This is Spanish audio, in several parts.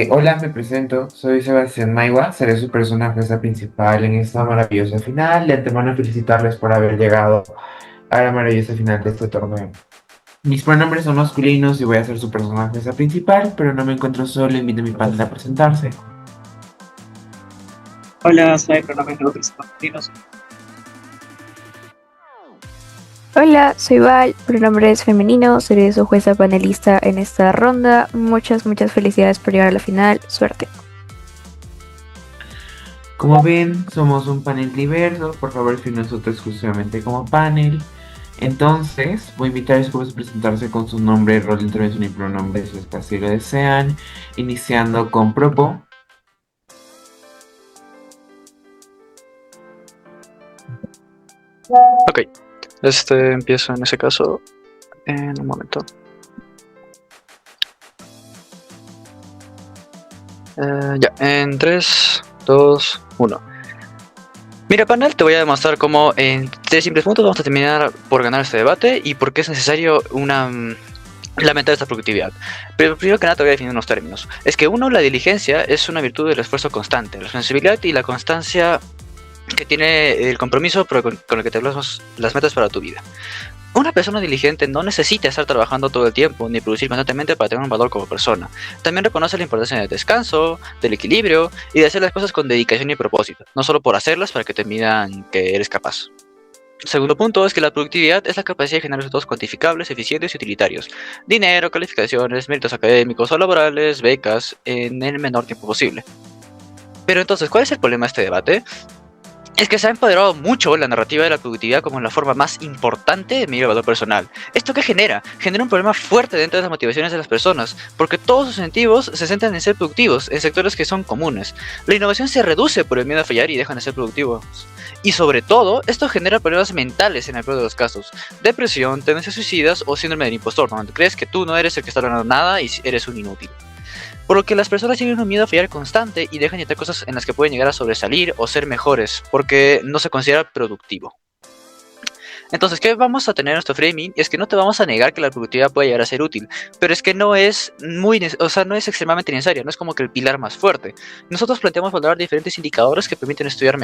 Hola, me presento, soy Sebastián Maiwa, seré su persona jueza principal en esta maravillosa final. De antemano felicitarles por haber llegado a la maravillosa final de este torneo. Mis pronombres son masculinos y voy a ser su persona jueza principal, pero no me encuentro solo, invito a mi padre a presentarse. Hola, soy pronombres neutros y masculinos. Hola, soy Val, pronombres femeninos, seré su jueza panelista en esta ronda. Muchas felicidades por llegar a la final. Suerte. Como ven, somos un panel diverso, por favor, si nosotros exclusivamente como panel. Entonces, voy a invitar a sus jueces a presentarse con su nombre, rol de intervención y pronombres, si es que así lo desean, iniciando con Propo. Ok, empiezo en ese caso en un momento. Ya, en 3, 2, 1. Mira, panel, te voy a demostrar cómo en 3 simples puntos vamos a terminar por ganar este debate y por qué es necesario lamentar esta productividad. Pero primero que nada te voy a definir unos términos. Es que uno, la diligencia es una virtud del esfuerzo constante, la responsabilidad y la constancia que tiene el compromiso con el que te logras las metas para tu vida. Una persona diligente no necesita estar trabajando todo el tiempo ni producir constantemente para tener un valor como persona. También reconoce la importancia del descanso, del equilibrio y de hacer las cosas con dedicación y propósito, no solo por hacerlas para que te midan que eres capaz. Segundo punto es que la productividad es la capacidad de generar resultados cuantificables, eficientes y utilitarios. Dinero, calificaciones, méritos académicos o laborales, becas, en el menor tiempo posible. Pero entonces, ¿cuál es el problema de este debate? Es que se ha empoderado mucho la narrativa de la productividad como la forma más importante de medir el valor personal. ¿Esto qué genera? Genera un problema fuerte dentro de las motivaciones de las personas, porque todos sus incentivos se centran en ser productivos, en sectores que son comunes. La innovación se reduce por el miedo a fallar y dejan de ser productivos. Y sobre todo, esto genera problemas mentales en el peor de los casos. Depresión, tendencias suicidas o síndrome del impostor, donde crees que tú no eres el que está logrando nada y eres un inútil. Por lo que las personas tienen un miedo a fallar constante y dejan de hacer cosas en las que pueden llegar a sobresalir o ser mejores, porque no se considera productivo. Entonces, ¿qué vamos a tener en nuestro framing? Es que no te vamos a negar que la productividad puede llegar a ser útil, pero es que no es no es extremadamente necesaria, no es como que el pilar más fuerte. Nosotros planteamos valorar diferentes indicadores que permiten estudiar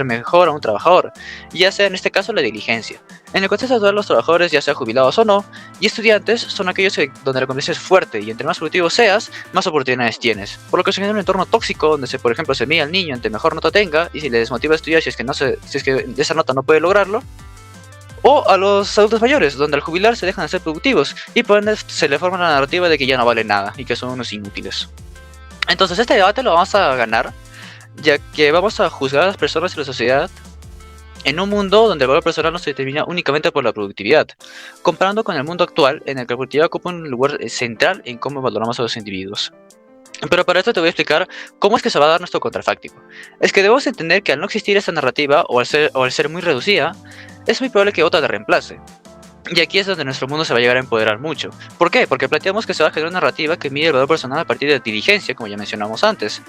mejor a un trabajador, ya sea en este caso la diligencia. En el contexto de los trabajadores, ya sea jubilados o no, y estudiantes son aquellos donde la competencia es fuerte y entre más productivo seas, más oportunidades tienes. Por lo que se genera un entorno tóxico donde por ejemplo, se mide al niño entre mejor nota tenga y si le desmotiva a estudiar si es que esa nota no puede lograrlo, o a los adultos mayores, donde al jubilar se dejan de ser productivos y por ende se le forma la narrativa de que ya no vale nada y que son unos inútiles. Entonces este debate lo vamos a ganar, ya que vamos a juzgar a las personas y la sociedad en un mundo donde el valor personal no se determina únicamente por la productividad, comparando con el mundo actual en el que la productividad ocupa un lugar central en cómo valoramos a los individuos. Pero para esto te voy a explicar cómo es que se va a dar nuestro contrafáctico. Es que debemos entender que al no existir esta narrativa o al ser muy reducida, es muy probable que otra te reemplace. Y aquí es donde nuestro mundo se va a llegar a empoderar mucho. ¿Por qué? Porque planteamos que se va a generar una narrativa que mide el valor personal a partir de la diligencia, como ya mencionamos antes.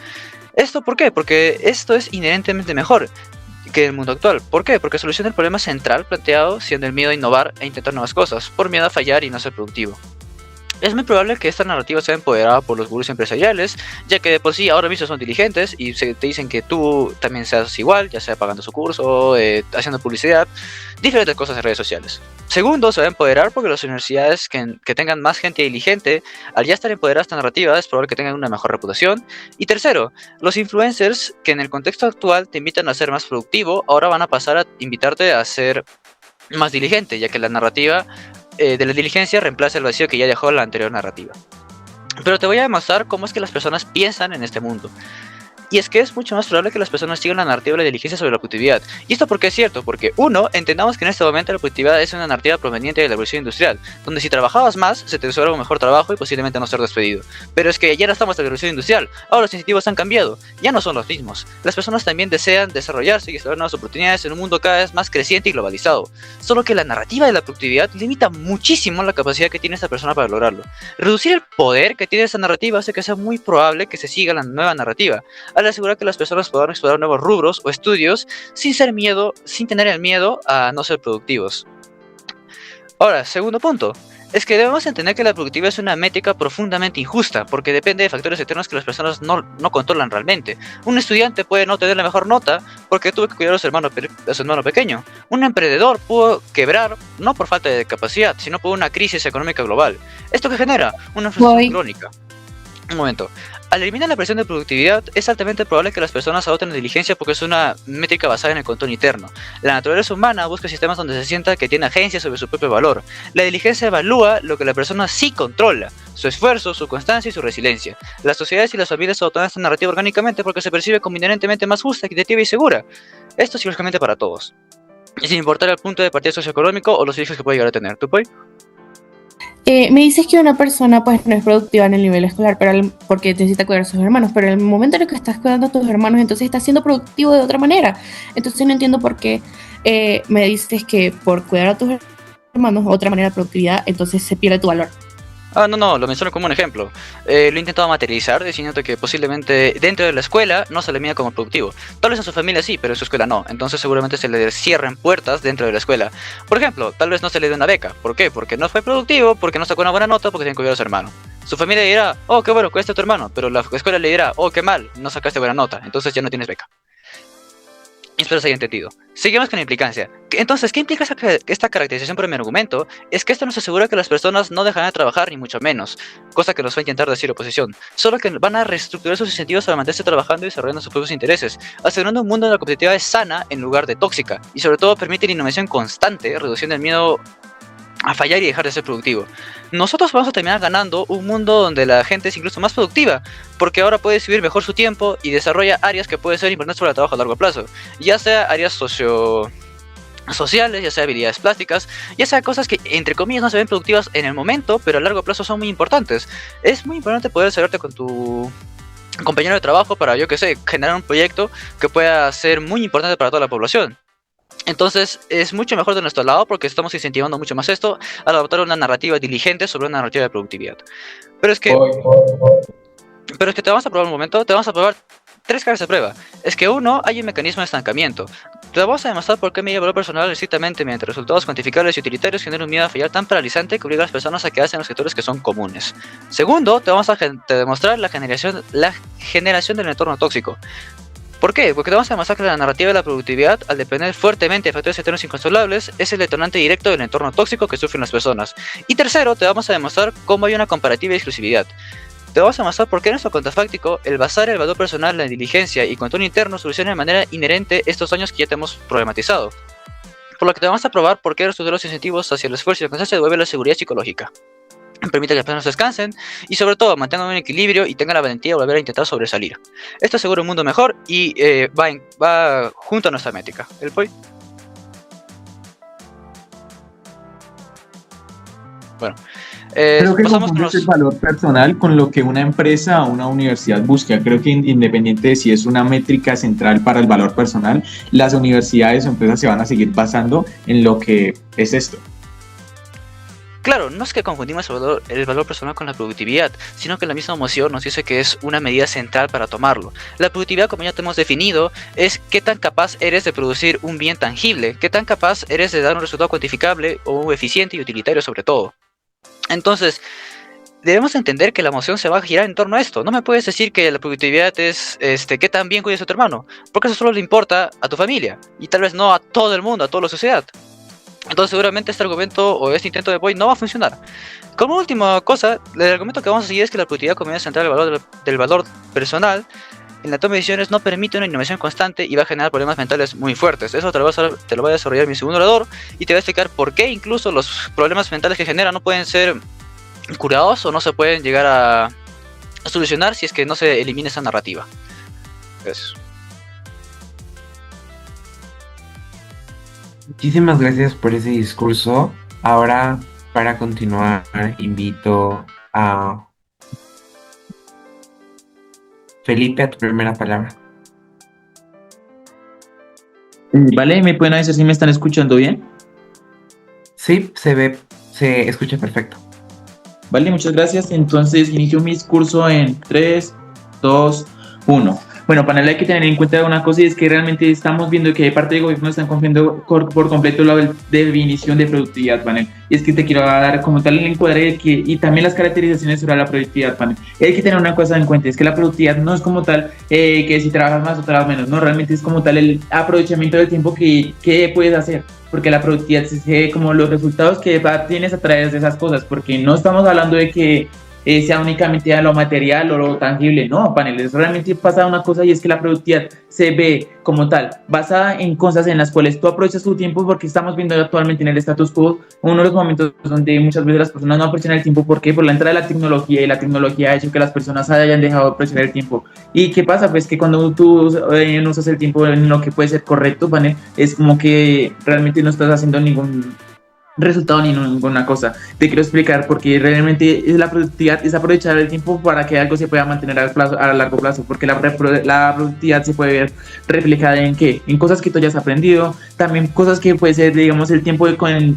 ¿Esto por qué? Porque esto es inherentemente mejor que el mundo actual. ¿Por qué? Porque soluciona el problema central planteado siendo el miedo a innovar e intentar nuevas cosas, por miedo a fallar y no ser productivo. Es muy probable que esta narrativa sea empoderada por los gurús empresariales, ya que de por sí ahora mismo son diligentes y te dicen que tú también seas igual, ya sea pagando su curso, haciendo publicidad, diferentes cosas en redes sociales. Segundo, se va a empoderar porque las universidades que tengan más gente diligente, al ya estar empoderada esta narrativa, es probable que tengan una mejor reputación. Y tercero, los influencers que en el contexto actual te invitan a ser más productivo, ahora van a pasar a invitarte a ser más diligente, ya que la narrativa de la diligencia reemplaza el vacío que ya dejó la anterior narrativa. Pero te voy a demostrar cómo es que las personas piensan en este mundo. Y es que es mucho más probable que las personas sigan la narrativa de la diligencia sobre la productividad. ¿Y esto por qué es cierto? Porque uno, entendamos que en este momento la productividad es una narrativa proveniente de la revolución industrial, donde si trabajabas más, se te aseguraba un mejor trabajo y posiblemente no ser despedido. Pero es que ya no estamos en la revolución industrial, ahora los incentivos han cambiado, ya no son los mismos. Las personas también desean desarrollarse y explorar nuevas oportunidades en un mundo cada vez más creciente y globalizado. Solo que la narrativa de la productividad limita muchísimo la capacidad que tiene esta persona para lograrlo. Reducir el poder que tiene esta narrativa hace que sea muy probable que se siga la nueva narrativa, al asegurar que las personas puedan explorar nuevos rubros o estudios sin tener el miedo a no ser productivos. Ahora, segundo punto, es que debemos entender que la productividad es una métrica profundamente injusta, porque depende de factores externos que las personas no controlan realmente. Un estudiante puede no tener la mejor nota porque tuvo que cuidar a su hermano pequeño. Un emprendedor pudo quebrar no por falta de capacidad, sino por una crisis económica global. ¿Esto qué genera? Una frustración crónica. Un momento. Al eliminar la presión de productividad, es altamente probable que las personas adopten la diligencia porque es una métrica basada en el control interno. La naturaleza humana busca sistemas donde se sienta que tiene agencia sobre su propio valor. La diligencia evalúa lo que la persona sí controla, su esfuerzo, su constancia y su resiliencia. Las sociedades y las familias adoptan esta narrativa orgánicamente porque se percibe como inherentemente más justa, equitativa y segura. Esto es psicológicamente para todos, y sin importar el punto de partida socioeconómico o los hijos que puede llegar a tener. ¿Tú, Poi? Me dices que una persona pues no es productiva en el nivel escolar porque necesita cuidar a sus hermanos, pero en el momento en el que estás cuidando a tus hermanos, entonces estás siendo productivo de otra manera. Entonces no entiendo por qué me dices que por cuidar a tus hermanos, otra manera de productividad, entonces se pierde tu valor. No, lo menciono como un ejemplo. Lo he intentado materializar, diciendo que posiblemente dentro de la escuela no se le mira como productivo. Tal vez en su familia sí, pero en su escuela no. Entonces seguramente se le cierren puertas dentro de la escuela. Por ejemplo, tal vez no se le dé una beca. ¿Por qué? Porque no fue productivo, porque no sacó una buena nota, porque tiene que cuidar a su hermano. Su familia le dirá, oh, qué bueno, cuidaste a tu hermano. Pero la escuela le dirá, oh, qué mal, no sacaste buena nota. Entonces ya no tienes beca. Espero se haya entendido. Seguimos con la implicancia. Entonces, ¿qué implica esta caracterización por mi argumento? Es que esto nos asegura que las personas no dejarán de trabajar, ni mucho menos, cosa que nos va a intentar decir oposición, solo que van a reestructurar sus incentivos para mantenerse trabajando y desarrollando sus propios intereses, asegurando un mundo donde la competitividad es sana en lugar de tóxica, y sobre todo permite la innovación constante, reduciendo el miedo a fallar y dejar de ser productivo. Nosotros vamos a terminar ganando un mundo donde la gente es incluso más productiva, porque ahora puede distribuir mejor su tiempo y desarrolla áreas que pueden ser importantes para el trabajo a largo plazo, ya sea áreas sociales, ya sea habilidades plásticas, ya sea cosas que entre comillas no se ven productivas en el momento, pero a largo plazo son muy importantes. Es muy importante poder asegurarte con tu compañero de trabajo para, yo que sé, generar un proyecto que pueda ser muy importante para toda la población. Entonces es mucho mejor de nuestro lado porque estamos incentivando mucho más esto al adoptar una narrativa diligente sobre una narrativa de productividad. Pero es que te vamos a probar un momento, te vamos a probar 3 caras de prueba. Es que uno, hay un mecanismo de estancamiento. Te vamos a demostrar por qué medir el valor personal estrictamente mediante resultados cuantificables y utilitarios genera un miedo a fallar tan paralizante que obliga a las personas a quedarse en los sectores que son comunes. Segundo, te vamos a demostrar la generación del entorno tóxico. ¿Por qué? Porque te vamos a demostrar que la narrativa de la productividad, al depender fuertemente de factores externos incontrolables, es el detonante directo del entorno tóxico que sufren las personas. Y tercero, te vamos a demostrar cómo hay una comparativa y exclusividad. Te vamos a demostrar por qué en nuestro contrafáctico el basar el valor personal en la diligencia y control interno soluciona de manera inherente estos daños que ya te hemos problematizado. Por lo que te vamos a probar por qué reestructurar los incentivos hacia el esfuerzo y la constancia devuelve la seguridad psicológica. Permite que las personas descansen y sobre todo mantengan un equilibrio y tengan la valentía de volver a intentar sobresalir. Esto asegura un mundo mejor y va junto a nuestra métrica. ¿El Poi? Bueno, Creo que pasamos con confundes el valor personal con lo que una empresa o una universidad busca. Creo que independiente de si es una métrica central para el valor personal, las universidades o empresas se van a seguir basando en lo que es esto. Claro, no es que confundimos el valor personal con la productividad, sino que la misma moción nos dice que es una medida central para tomarlo. La productividad, como ya te hemos definido, es qué tan capaz eres de producir un bien tangible, qué tan capaz eres de dar un resultado cuantificable o eficiente y utilitario sobre todo. Entonces, debemos entender que la moción se va a girar en torno a esto. No me puedes decir que la productividad es qué tan bien cuidas a tu hermano, porque eso solo le importa a tu familia, y tal vez no a todo el mundo, a toda la sociedad. Entonces seguramente este argumento o este intento de Boyd no va a funcionar. Como última cosa, el argumento que vamos a seguir es que la productividad como medida central del valor personal en la toma de decisiones no permite una innovación constante y va a generar problemas mentales muy fuertes. Eso te lo voy a desarrollar mi segundo orador y te voy a explicar por qué incluso los problemas mentales que genera no pueden ser curados o no se pueden llegar a solucionar si es que no se elimina esa narrativa. Gracias. Muchísimas gracias por ese discurso. Ahora, para continuar, invito a Felipe a tu primera palabra. Vale, ¿me pueden avisar si me están escuchando bien? Sí, se escucha perfecto. Vale, muchas gracias. Entonces inicio mi discurso en 3, 2, 1. Bueno, panel, hay que tener en cuenta una cosa y es que realmente estamos viendo que parte del gobierno están confundiendo por completo la definición de productividad, panel. Y es que te quiero dar como tal el encuadre de que, y también las caracterizaciones sobre la productividad, panel. Y hay que tener una cosa en cuenta, es que la productividad no es como tal que si trabajas más o trabajas menos, no, realmente es como tal el aprovechamiento del tiempo que puedes hacer. Porque la productividad es como los resultados que tienes a través de esas cosas, porque no estamos hablando de que sea únicamente a lo material o lo tangible, no, paneles, realmente pasa una cosa y es que la productividad se ve como tal, basada en cosas en las cuales tú aprovechas tu tiempo, porque estamos viendo actualmente en el status quo uno de los momentos donde muchas veces las personas no aprovechan el tiempo. ¿Por qué? Por la entrada de la tecnología, y la tecnología ha hecho que las personas hayan dejado de aprovechar el tiempo. ¿Y qué pasa? Pues que cuando tú no usas el tiempo en lo que puede ser correcto, panel, es como que realmente no estás haciendo ningún resultado ni ninguna cosa. Te quiero explicar porque realmente es la productividad, es aprovechar el tiempo para que algo se pueda mantener a largo plazo, porque la productividad se puede ver reflejada en qué, en cosas que tú hayas aprendido, también cosas que puede ser, digamos, el tiempo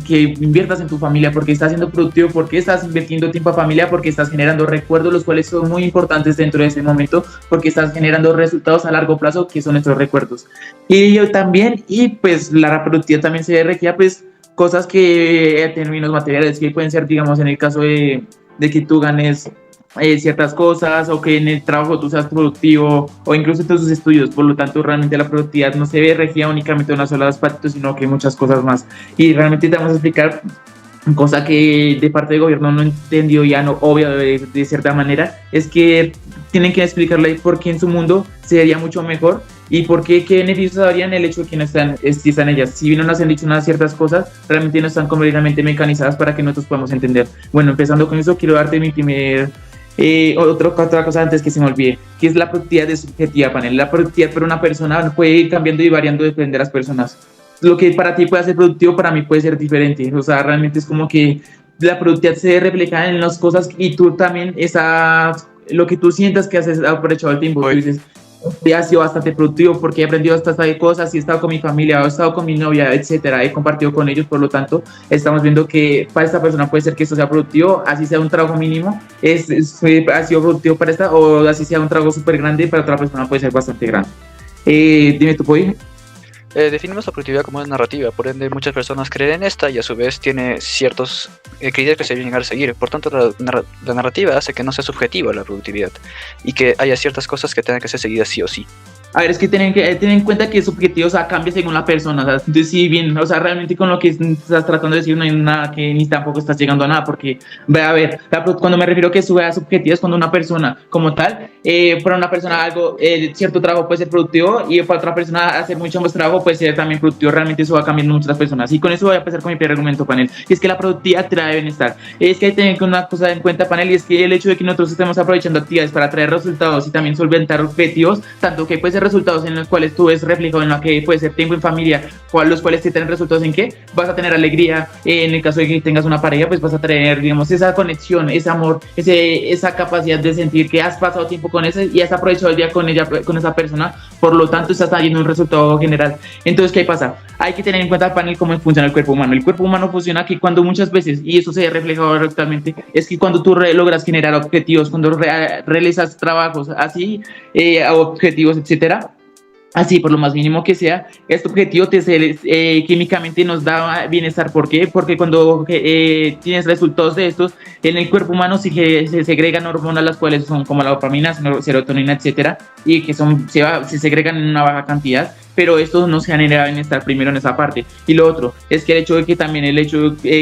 que inviertas en tu familia, porque estás siendo productivo, porque estás invirtiendo tiempo a familia, porque estás generando recuerdos, los cuales son muy importantes dentro de ese momento, porque estás generando resultados a largo plazo, que son nuestros recuerdos. Y yo también, y pues la productividad también se requiere, pues, cosas que en términos materiales que pueden ser, digamos, en el caso de que tú ganes ciertas cosas, o que en el trabajo tú seas productivo, o incluso en tus estudios. Por lo tanto, realmente la productividad no se ve regida únicamente en una sola aspecto, sino que muchas cosas más. Y realmente te vamos a explicar cosa que de parte del gobierno no entendió, ya no obvio de cierta manera, es que tienen que explicarle por qué en su mundo sería mucho mejor y por qué, qué beneficios habrían el hecho de que no están ellas. Si bien no nos han dicho unas ciertas cosas, realmente no están completamente mecanizadas para que nosotros podamos entender. Bueno, empezando con eso, quiero darte mi primer otra cosa antes que se me olvide, que es la productividad de subjetiva, panel. La productividad para una persona puede ir cambiando y variando depende de las personas. Lo que para ti puede ser productivo, para mí puede ser diferente. O sea, realmente es como que la productividad se refleja en las cosas y tú también, lo que tú sientas que has aprovechado el tiempo. Tú dices, ha sido bastante productivo porque he aprendido estas cosas y he estado con mi familia, he estado con mi novia, etcétera, he compartido con ellos. Por lo tanto, estamos viendo que para esta persona puede ser que esto sea productivo, así sea un trabajo mínimo, ha sido productivo para esta, o así sea un trabajo súper grande, para otra persona puede ser bastante grande. Dime tú, Poi. Definimos la productividad como una narrativa, por ende muchas personas creen en esta y a su vez tiene ciertos criterios que se deben llegar a seguir. Por tanto, la narrativa hace que no sea subjetiva la productividad y que haya ciertas cosas que tengan que ser seguidas sí o sí. A ver, es que tener en cuenta que es subjetivo, o sea, cambia según la persona. O sea, entonces, sí, bien, o sea, realmente con lo que estás tratando de decir no hay nada que ni tampoco estás llegando a nada, porque, a ver, cuando me refiero a que sube a subjetivo es cuando una persona, como tal, para una persona cierto trabajo puede ser productivo y para otra persona hacer mucho más trabajo puede ser también productivo. Realmente eso va cambiando muchas personas. Y con eso voy a empezar con mi primer argumento, panel, y es que la productividad trae bienestar. Es que hay que tener una cosa en cuenta, panel, y es que el hecho de que nosotros estemos aprovechando actividades para traer resultados y también solventar objetivos, tanto que puede ser resultados en los cuales tú ves reflejado en lo que puede ser tiempo en familia, los cuales te traen resultados en que vas a tener alegría, en el caso de que tengas una pareja, pues vas a tener, digamos, esa conexión, ese amor, esa capacidad de sentir que has pasado tiempo con ese y has aprovechado el día con ella, con esa persona. Por lo tanto, estás trayendo un resultado general. Entonces, ¿qué pasa? Hay que tener en cuenta, panel, cómo funciona el cuerpo humano. El cuerpo humano funciona que cuando muchas veces, y eso se ha reflejado actualmente, es que cuando tú logras generar objetivos, cuando realizas trabajos así, objetivos, etcétera, así por lo más mínimo que sea, este objetivo químicamente nos da bienestar. ¿Por qué? Porque cuando tienes resultados de estos, en el cuerpo humano se segregan hormonas, las cuales son como la dopamina, serotonina, etcétera, y que se segregan en una baja cantidad, pero esto no se genera bienestar primero en esa parte. Y lo otro es que el hecho de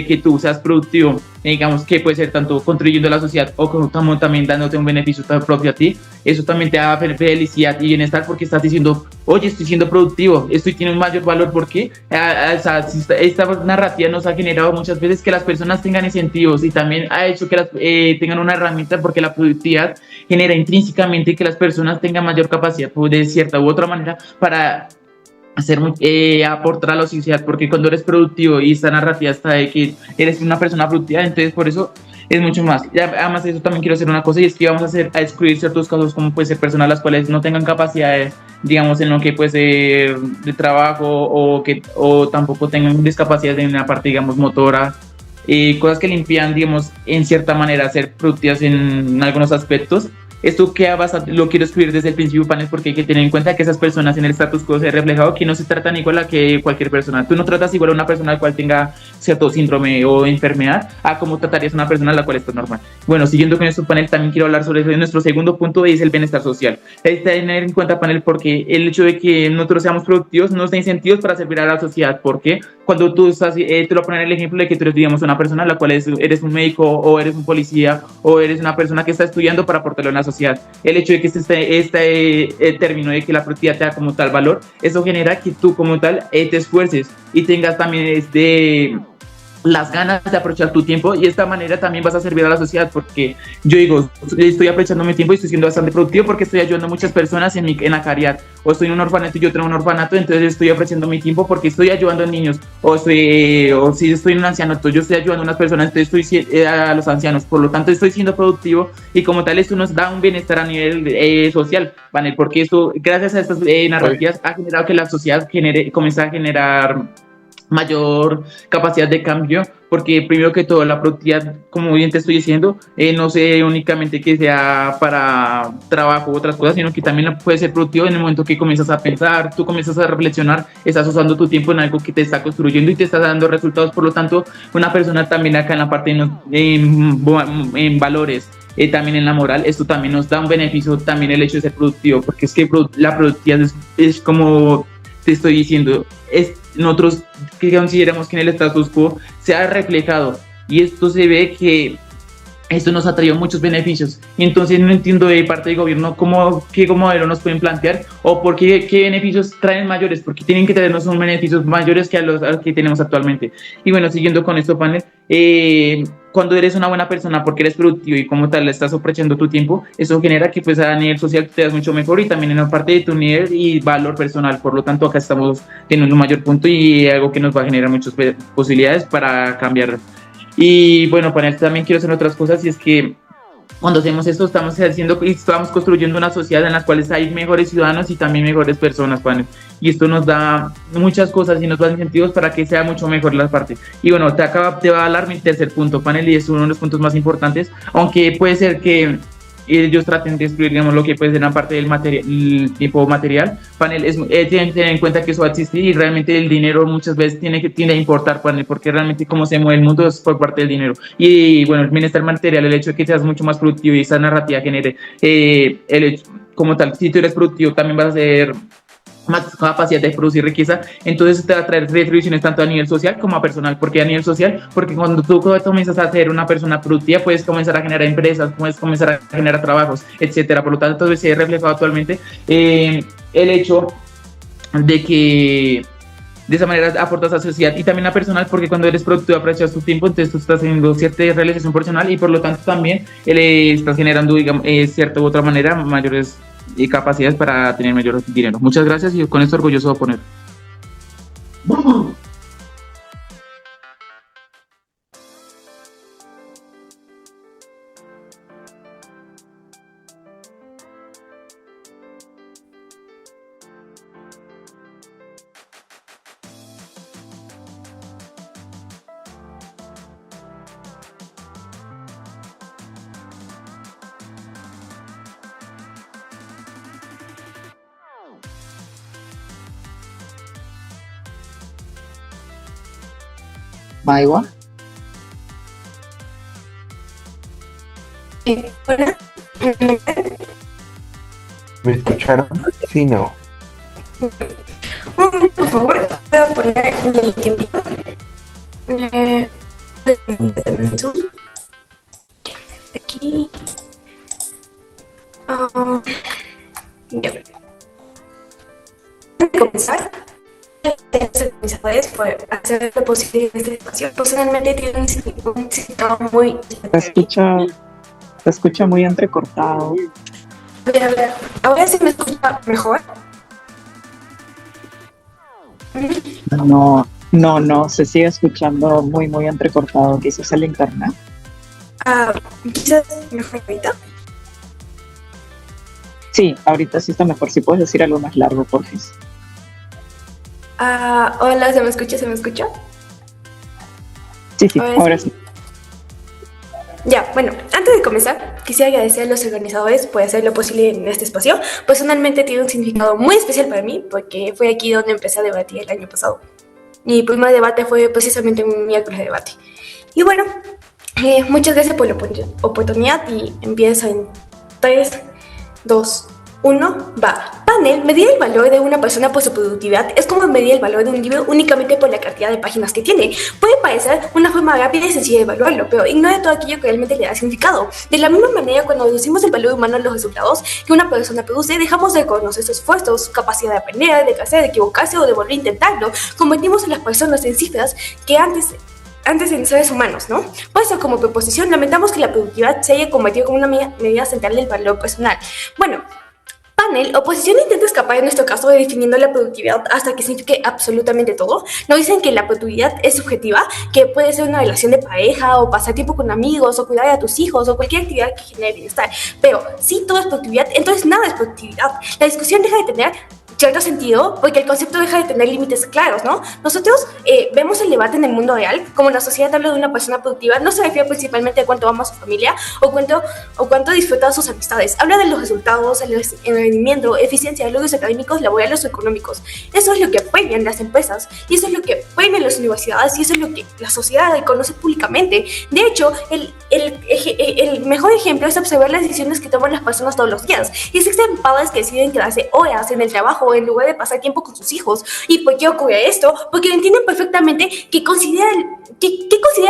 que tú seas productivo, digamos que puede ser tanto contribuyendo a la sociedad o como también dándote un beneficio propio a ti, eso también te da felicidad y bienestar, porque estás diciendo, oye, estoy siendo productivo, esto tiene un mayor valor. Porque esta narrativa nos ha generado muchas veces que las personas tengan incentivos, y también ha hecho que tengan una herramienta, porque la productividad genera intrínsecamente que las personas tengan mayor capacidad, de cierta u otra manera, para aportar a la sociedad. Porque cuando eres productivo y esta narrativa está de que eres una persona productiva, entonces por eso es mucho más. Y además de eso también quiero hacer una cosa, y es que vamos a excluir ciertos casos, como puede ser personas las cuales no tengan capacidades, digamos, en lo que puede ser de trabajo, o tampoco tengan discapacidades en una parte, digamos, motora, cosas que le impidan, digamos, en cierta manera ser productivas en algunos aspectos. Esto que lo quiero escribir desde el principio, panel, porque hay que tener en cuenta que esas personas en el status quo se ha reflejado que no se tratan igual a que cualquier persona. Tú no tratas igual a una persona al cual tenga cierto síndrome o enfermedad a como tratarías a una persona a la cual esto es normal. Bueno, siguiendo con este panel, también quiero hablar sobre nuestro segundo punto, es el bienestar social. Hay que tener en cuenta, panel, porque el hecho de que nosotros seamos productivos nos da incentivos para servir a la sociedad, porque cuando tú estás, te lo ponen el ejemplo de que tú eres, digamos, una persona a la cual eres un médico o eres un policía o eres una persona que está estudiando para aportarle a la sociedad. El hecho de que este término de que la productividad te da como tal valor, eso genera que tú como tal te esfuerces y tengas también las ganas de aprovechar tu tiempo, y de esta manera también vas a servir a la sociedad, porque yo digo, estoy aprovechando mi tiempo y estoy siendo bastante productivo porque estoy ayudando a muchas personas en la caridad, o estoy en un orfanato y yo tengo un orfanato, entonces estoy apreciando mi tiempo porque estoy ayudando a niños, o si estoy en un ancianato, yo estoy ayudando a unas personas, entonces estoy a los ancianos, por lo tanto estoy siendo productivo, y como tal esto nos da un bienestar a nivel social, ¿vale? Porque esto, gracias a estas narrativas, ha generado que la sociedad comience a generar mayor capacidad de cambio, porque primero que todo la productividad, como bien te estoy diciendo, no sé únicamente que sea para trabajo u otras cosas, sino que también puede ser productivo en el momento que comienzas a pensar, tú comienzas a reflexionar, estás usando tu tiempo en algo que te está construyendo y te está dando resultados. Por lo tanto, una persona también acá en la parte en valores, también en la moral, esto también nos da un beneficio, también el hecho de ser productivo, porque es que la productividad es como te estoy diciendo, nosotros que consideramos que en el status quo se ha reflejado, y esto se ve que esto nos ha traído muchos beneficios, y entonces no entiendo de parte del gobierno qué modelo nos pueden plantear, o por qué beneficios traen mayores, porque tienen que traernos unos beneficios mayores que a los que tenemos actualmente. Y bueno, siguiendo con esto, panel, cuando eres una buena persona porque eres productivo y como tal estás aprovechando tu tiempo, eso genera que pues a nivel social te das mucho mejor, y también en la parte de tu nivel y valor personal. Por lo tanto, acá estamos teniendo un mayor punto y algo que nos va a generar muchas posibilidades para cambiar. Y bueno, panel, también quiero hacer otras cosas, y es que cuando hacemos esto estamos construyendo una sociedad en la cual hay mejores ciudadanos y también mejores personas, panel. Y esto nos da muchas cosas y nos da incentivos para que sea mucho mejor la parte. Y bueno, te va a hablar mi tercer punto, panel, y es uno de los puntos más importantes, aunque puede ser que ellos traten de excluir, digamos, lo que puede ser una parte del el tipo material, panel, tienen que tener en cuenta que eso va a existir, y realmente el dinero muchas veces tiene a importar, panel, porque realmente cómo se mueve el mundo es por parte del dinero. Y bueno, el bienestar material, el hecho de que seas mucho más productivo y esa narrativa genere como tal, si tú eres productivo también vas a ser más capacidad de producir riqueza, entonces te va a traer retribuciones tanto a nivel social como a personal. ¿Por qué a nivel social? Porque cuando tú comienzas a ser una persona productiva, puedes comenzar a generar empresas, puedes comenzar a generar trabajos, etcétera. Por lo tanto, se ha reflejado actualmente el hecho de que de esa manera aportas a la sociedad, y también a personal, porque cuando eres productivo aprovechas tu tiempo, entonces tú estás haciendo cierta realización personal, y por lo tanto también estás generando, digamos, cierta u otra manera mayores capacidades para tener mayor dinero. Muchas gracias, y con esto orgulloso de poner. Maiwa. Hola. ¿Me escucharon? Sí, no. Por favor, voy a poner el tiempo. Aquí. Ya. Para comenzar, fue hacer lo posible en este espacio. Personalmente tiene un significado muy... Se escucha muy entrecortado. A ver, ahora sí me escucha mejor. No, se sigue escuchando muy entrecortado. Quizás el internet. Quizás mejor ahorita. Sí, ahorita sí está mejor. Si puedes decir algo más largo, por favor. Hola, ¿se me escucha? Sí, ahora sí. Ya, bueno, antes de comenzar, quisiera agradecer a los organizadores por hacer lo posible en este espacio. Personalmente tiene un significado muy especial para mí, porque fue aquí donde empecé a debatir el año pasado. Mi primer debate fue precisamente un miércoles de debate. Y bueno, muchas gracias por la oportunidad y empiezo en 3, 2, 1, va. Panel, medir el valor de una persona por su productividad es como medir el valor de un libro únicamente por la cantidad de páginas que tiene. Puede parecer una forma rápida y sencilla de evaluarlo, pero ignora todo aquello que realmente le da significado. De la misma manera, cuando reducimos el valor humano a los resultados que una persona produce, dejamos de reconocer su esfuerzo, su capacidad de aprender, de crecer, de equivocarse o de volver a intentarlo. Convertimos a las personas en cifras que antes en seres humanos, ¿no? Por eso, como proposición, lamentamos que la productividad se haya convertido como una medida central del valor personal. Bueno, Panel, oposición intenta escapar en nuestro caso de definiendo la productividad hasta que signifique absolutamente todo. Nos dicen que la productividad es subjetiva, que puede ser una relación de pareja o pasar tiempo con amigos o cuidar a tus hijos o cualquier actividad que genere bienestar. Pero si todo es productividad, entonces nada es productividad. La discusión deja de tener cierto sentido porque el concepto deja de tener límites claros, ¿no? Nosotros vemos el debate en el mundo real, como la sociedad habla de una persona productiva, no se refiere principalmente a cuánto ama a su familia o cuánto disfruta de sus amistades. Habla de los resultados, el rendimiento, eficiencia, logros académicos, laborales o económicos. Eso es lo que premian las empresas y eso es lo que premian las universidades y eso es lo que la sociedad reconoce públicamente. De hecho, el mejor ejemplo es observar las decisiones que toman las personas todos los días. Y existen padres que deciden quedarse horas en el trabajo en lugar de pasar tiempo con sus hijos. ¿Y por qué ocurre esto? Porque entienden perfectamente que considera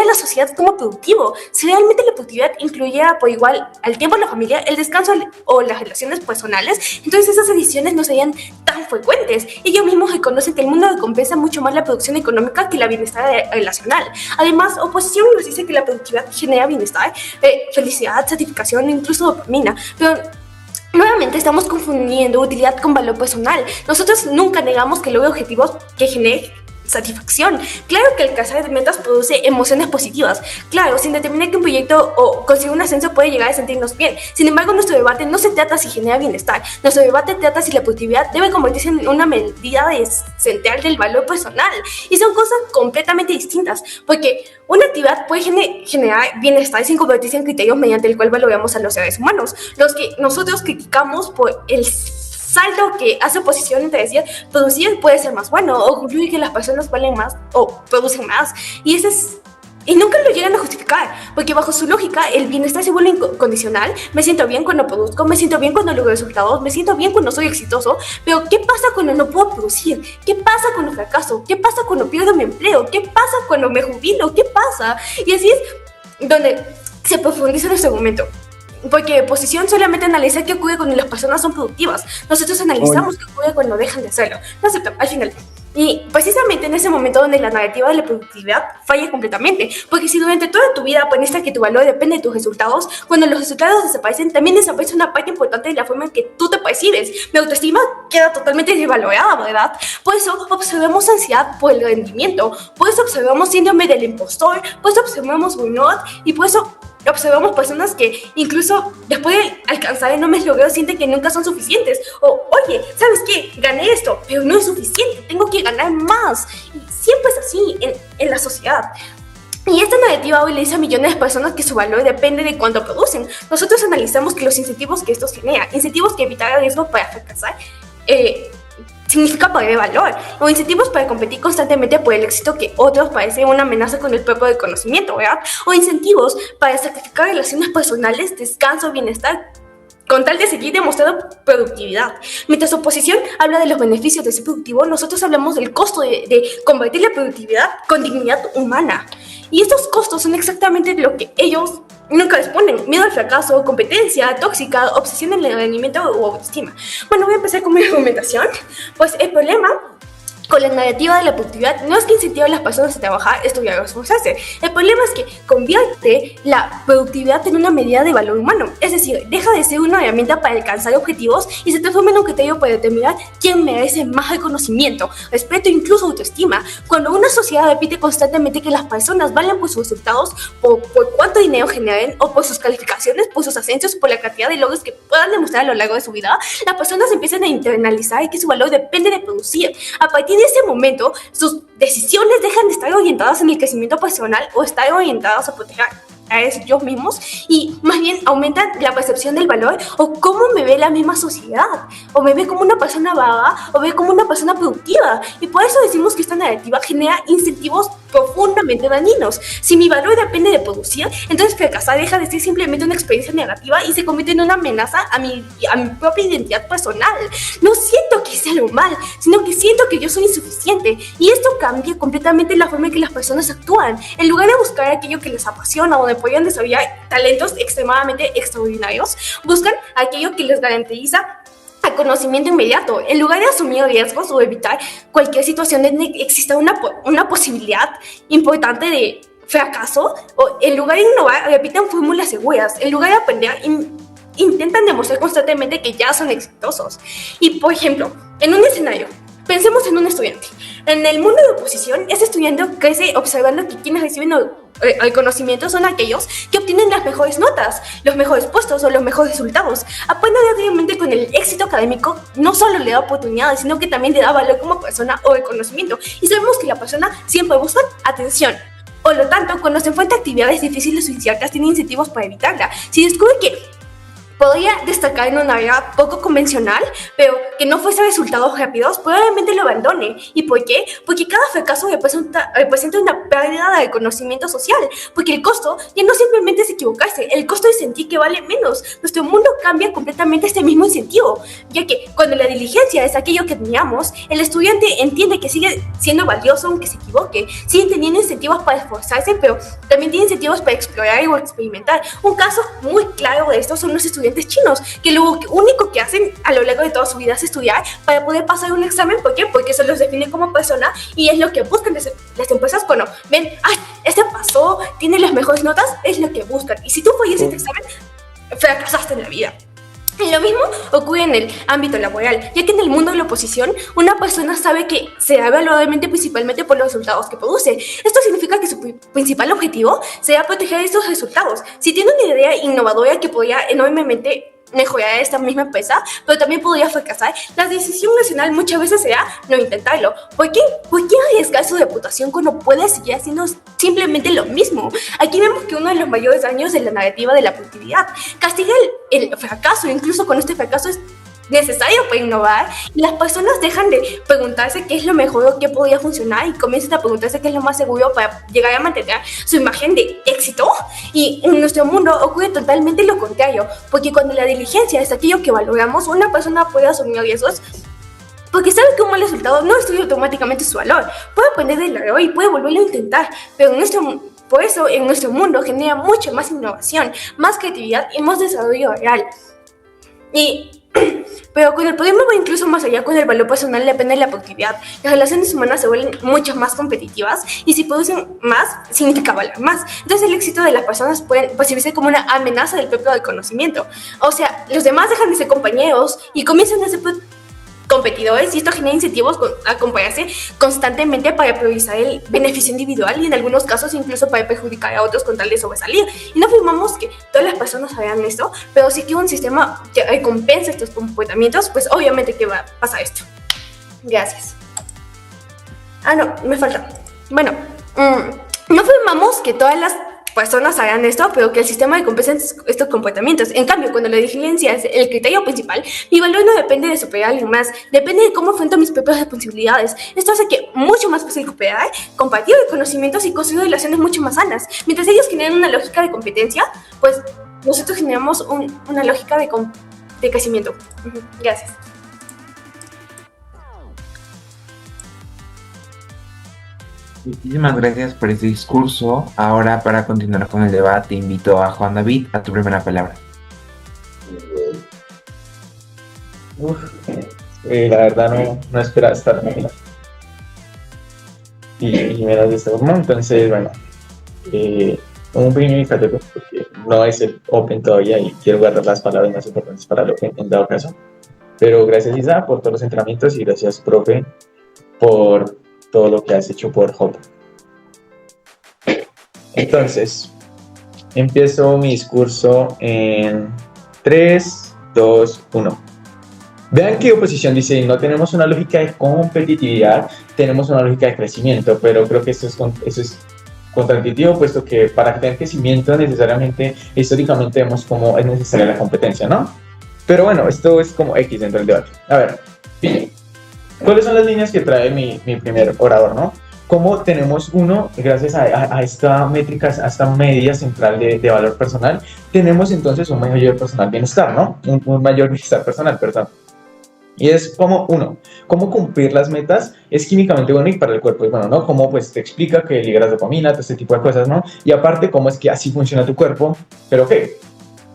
la sociedad como productivo. Si realmente la productividad incluyera por igual al tiempo en la familia, el descanso o las relaciones personales, entonces esas decisiones no serían tan frecuentes. Ellos mismos reconocen que el mundo recompensa mucho más la producción económica que la bienestar relacional. Además, oposición nos dice que la productividad genera bienestar, felicidad, satisfacción e incluso dopamina. Pero nuevamente estamos confundiendo utilidad con valor personal. Nosotros nunca negamos que logre objetivos que generen satisfacción. Claro que alcanzar metas produce emociones positivas. Claro, sin determinar que un proyecto o conseguir un ascenso puede llegar a sentirnos bien. Sin embargo, nuestro debate no se trata si genera bienestar. Nuestro debate trata si la productividad debe convertirse en una medida central del valor personal. Y son cosas completamente distintas, porque una actividad puede generar bienestar sin convertirse en criterios mediante el cual valoramos a los seres humanos. Los que nosotros criticamos por el salto que hace oposición entre decir producir puede ser más bueno o concluir que las personas valen más o producen más y nunca lo llegan a justificar porque bajo su lógica el bienestar se vuelve incondicional. Me siento bien cuando produzco, me siento bien cuando logro resultados, me siento bien cuando soy exitoso, pero ¿qué pasa cuando no puedo producir? ¿Qué pasa cuando fracaso? ¿Qué pasa cuando pierdo mi empleo? ¿Qué pasa cuando me jubilo? ¿Qué pasa? Y así es donde se profundiza nuestro argumento. Porque oposición solamente analiza qué ocurre cuando las personas son productivas. Nosotros analizamos qué ocurre cuando dejan de serlo. No acepto, al final. Y precisamente en ese momento donde la narrativa de la productividad falla completamente. Porque si durante toda tu vida aprendiste que tu valor depende de tus resultados, cuando los resultados desaparecen, también desaparece una parte importante de la forma en que tú te percibes. Mi autoestima queda totalmente desvalorada, ¿verdad? Por eso observamos ansiedad por el rendimiento. Por eso observamos síndrome del impostor. Por eso observamos burnout. Y por eso observamos personas que incluso después de alcanzar enormes logros sienten que nunca son suficientes. O, oye, ¿sabes qué? Gané esto, pero no es suficiente, tengo que ganar más. Y siempre es así en la sociedad. Y esta narrativa hoy le dice a millones de personas que su valor depende de cuánto producen. Nosotros analizamos que los incentivos que estos generan, incentivos que evitar el riesgo para fracasar, significa perder valor, o incentivos para competir constantemente por el éxito que otros parecen una amenaza con el propio reconocimiento, ¿verdad? O incentivos para sacrificar relaciones personales, descanso, bienestar, con tal de seguir demostrando productividad. Mientras oposición habla de los beneficios de ser productivo, nosotros hablamos del costo de convertir la productividad con dignidad humana. Y estos costos son exactamente lo que ellos nunca les ponen: miedo al fracaso, competencia tóxica, obsesión en el rendimiento o autoestima. Bueno, voy a empezar con mi argumentación. Pues el problema con la narrativa de la productividad no es que incentive a las personas a trabajar, estudiar o esforzarse. El problema es que convierte la productividad en una medida de valor humano. Es decir, deja de ser una herramienta para alcanzar objetivos y se transforma en un criterio para determinar quién merece más reconocimiento, respeto e incluso autoestima. Cuando una sociedad repite constantemente que las personas valen por sus resultados, por cuánto dinero generen o por sus calificaciones, por sus ascensos, por la cantidad de logros que puedan demostrar a lo largo de su vida, las personas empiezan a internalizar que su valor depende de producir. A partir de ese momento, sus decisiones dejan de estar orientadas en el crecimiento personal o estar orientadas a proteger a ellos mismos y más bien aumentan la percepción del valor o cómo me ve la misma sociedad, o me ve como una persona vaga o me ve como una persona productiva, y por eso decimos que esta narrativa genera incentivos profundamente dañinos. Si mi valor depende de producir, entonces fracasar deja de ser simplemente una experiencia negativa y se convierte en una amenaza a mi propia identidad personal. No siento que sea algo mal, sino que siento que yo soy insuficiente, y esto cambia completamente la forma en que las personas actúan. En lugar de buscar aquello que les apasiona o donde podrían desarrollar talentos extremadamente extraordinarios, buscan aquello que les garantiza al conocimiento inmediato. En lugar de asumir riesgos o evitar cualquier situación donde exista una posibilidad importante de fracaso, o en lugar de innovar, repiten fórmulas seguras. En lugar de aprender, intentan demostrar constantemente que ya son exitosos. Y, por ejemplo, en un escenario, pensemos en un estudiante. En el mundo de oposición, ese estudiante crece observando que quienes reciben el conocimiento son aquellos que obtienen las mejores notas, los mejores puestos o los mejores resultados. Aprende diariamente con el éxito académico, no solo le da oportunidades, sino que también le da valor como persona o reconocimiento. Y sabemos que la persona siempre busca atención. Por lo tanto, cuando se enfrenta a actividades difíciles o inciertas, tiene incentivos para evitarla. Si descubre que podría destacar en una vida poco convencional, pero que no fuese resultados rápidos, probablemente lo abandone. ¿Y por qué? Porque cada fracaso representa una pérdida de reconocimiento social, porque el costo ya no simplemente es equivocarse, el costo es sentir que vale menos. Nuestro mundo cambia completamente este mismo incentivo, ya que cuando la diligencia es aquello que admiramos, el estudiante entiende que sigue siendo valioso aunque se equivoque, sigue teniendo incentivos para esforzarse, pero también tiene incentivos para explorar o experimentar. Un caso muy claro de esto son los estudiantes chinos, que lo único que hacen a lo largo de toda su vida es estudiar para poder pasar un examen. ¿Por qué? Porque eso los define como persona, y es lo que buscan las empresas cuando ven, ay, este pasó, tiene las mejores notas, es lo que buscan. Y si tú fallas este examen, fracasaste en la vida. Y lo mismo ocurre en el ámbito laboral, ya que en el mundo de la oposición, una persona sabe que será evaluada principalmente por los resultados que produce. Esto significa que su principal objetivo será proteger estos resultados. Si tiene una idea innovadora que podría enormemente mejorar esta misma empresa, pero también podría fracasar, la decisión nacional muchas veces será no intentarlo. ¿Por qué? ¿Por qué arriesgar su reputación cuando puede seguir haciendo simplemente lo mismo? Aquí vemos que uno de los mayores daños de la narrativa de la productividad castiga el fracaso. Incluso con este fracaso es necesario para innovar, y las personas dejan de preguntarse qué es lo mejor o qué podría funcionar y comienzan a preguntarse qué es lo más seguro para llegar a mantener su imagen de éxito. Y en nuestro mundo ocurre totalmente lo contrario, porque cuando la diligencia es aquello que valoramos, una persona puede asumir riesgos porque sabe que un mal resultado no destruye automáticamente su valor. Puede aprender del error y puede volverlo a intentar, pero por eso en nuestro mundo genera mucha más innovación, más creatividad y más desarrollo real. Pero con el problema va incluso más allá. Con el valor personal depende de la productividad. Las relaciones humanas se vuelven mucho más competitivas, y si producen más, significa valer más. Entonces el éxito de las personas puede percibirse como una amenaza del propio conocimiento. O sea, los demás dejan de ser compañeros y comienzan a ser competidores, y esto genera incentivos a compararse constantemente para priorizar el beneficio individual, y en algunos casos incluso para perjudicar a otros con tal de sobresalir. Y no afirmamos que todas las personas hagan esto, pero si que un sistema que recompensa estos comportamientos, pues obviamente que va a pasar esto. Gracias. No, me falta. Bueno, no afirmamos que todas las personas hagan esto, pero que el sistema recompensa estos comportamientos. En cambio, cuando la diligencia es el criterio principal, mi valor no depende de superar a alguien más, depende de cómo afronto mis propias responsabilidades. Esto hace que mucho más fácil cooperar, compartir conocimientos y construir relaciones mucho más sanas. Mientras ellos generan una lógica de competencia, pues nosotros generamos una lógica de crecimiento. Gracias. Muchísimas gracias por este discurso. Ahora, para continuar con el debate, invito a Juan David a tu primera palabra. La verdad no esperaba estar aquí. Y menos de esta forma. Entonces, bueno, un pequeño indicativo, porque no es el Open todavía y quiero guardar las palabras más importantes para el Open en dado caso. Pero gracias, Isa, por todos los entrenamientos, y gracias, profe, por todo lo que has hecho por Hop. Entonces, empiezo mi discurso en 3, 2, 1. Vean que oposición dice, no tenemos una lógica de competitividad, tenemos una lógica de crecimiento, pero creo que eso es contraintuitivo, puesto que para tener crecimiento necesariamente, históricamente vemos cómo es necesaria la competencia, ¿no? Pero bueno, esto es como X dentro del debate. A ver, bien, ¿cuáles son las líneas que trae mi primer orador, no? Cómo tenemos uno, gracias a esta métrica, a esta medida central de valor personal, tenemos entonces un mayor personal bienestar, ¿no? Un mayor bienestar personal, perdón. Y es como, uno, cómo cumplir las metas es químicamente bueno y para el cuerpo es bueno, ¿no? Cómo pues te explica que liberas dopamina, todo este tipo de cosas, ¿no? Y aparte, cómo es que así funciona tu cuerpo, pero ¿qué?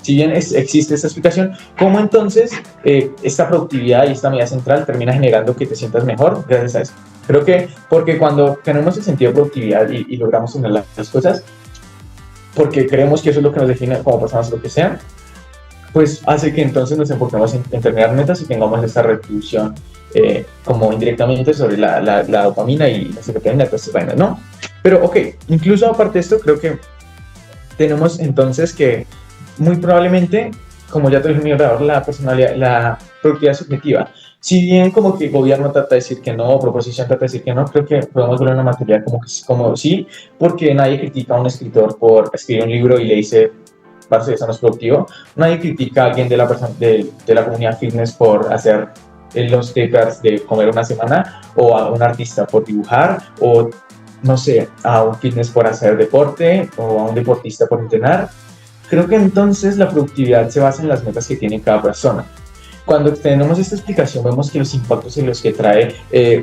Si bien existe esta explicación, ¿cómo entonces esta productividad y esta medida central termina generando que te sientas mejor gracias a eso? Creo que porque cuando tenemos el sentido de productividad y logramos tener las cosas, porque creemos que eso es lo que nos define como personas, lo que sea, pues hace que entonces nos enfoquemos en terminar metas y tengamos esta retribución como indirectamente sobre la dopamina y la serotonina, todas estas vainas, ¿no? Pero ok, incluso aparte de esto, creo que tenemos entonces que muy probablemente, como ya te dije, mi orador, la personalidad, la productividad subjetiva. Si bien como que el gobierno trata de decir que no, proposición trata de decir que no, creo que podemos ver una materia como sí, porque nadie critica a un escritor por escribir un libro y le dice, parce, eso no es productivo. Nadie critica a alguien de la comunidad fitness por hacer los papers de comer una semana, o a un artista por dibujar, o no sé, a un fitness por hacer deporte, o a un deportista por entrenar. Creo que entonces la productividad se basa en las metas que tiene cada persona. Cuando tenemos esta explicación vemos que los impactos en los que trae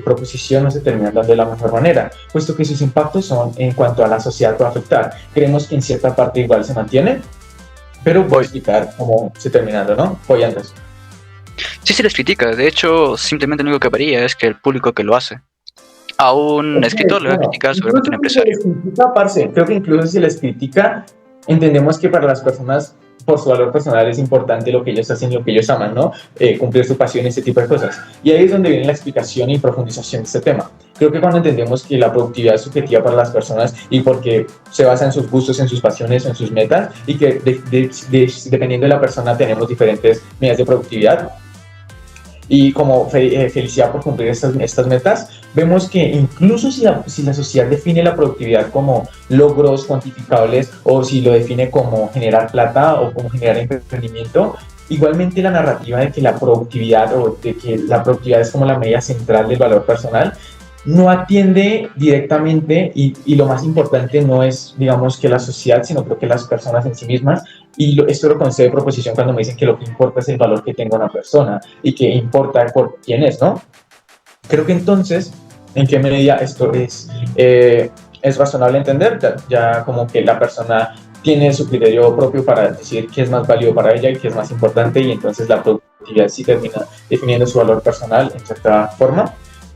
proposición no se terminan dando de la mejor manera, puesto que sus impactos son en cuanto a la sociedad puede afectar. Creemos que en cierta parte igual se mantiene, pero voy a explicar cómo se terminando, ¿no? Voy antes. Sí se les critica, de hecho, simplemente lo único que varía es que el público que lo hace. A un escritor le va a criticar seguramente un empresario. Creo que incluso si les critica, entendemos que para las personas, por su valor personal, es importante lo que ellos hacen, lo que ellos aman, ¿no? Cumplir su pasión, ese tipo de cosas. Y ahí es donde viene la explicación y profundización de este tema. Creo que cuando entendemos que la productividad es subjetiva para las personas y porque se basa en sus gustos, en sus pasiones, en sus metas, y que dependiendo de la persona tenemos diferentes medidas de productividad, y como felicidad por cumplir estas metas, vemos que incluso si la sociedad define la productividad como logros cuantificables, o si lo define como generar plata o como generar emprendimiento, igualmente la narrativa de que la productividad es como la medida central del valor personal no atiende directamente, y lo más importante no es, digamos, que la sociedad, sino creo que las personas en sí mismas. Y esto lo concede proposición cuando me dicen que lo que importa es el valor que tenga una persona y que importa por quién es, ¿no? Creo que entonces, ¿en qué medida esto es razonable entender? Ya como que la persona tiene su criterio propio para decir qué es más válido para ella y qué es más importante, y entonces la productividad sí termina definiendo su valor personal en cierta forma,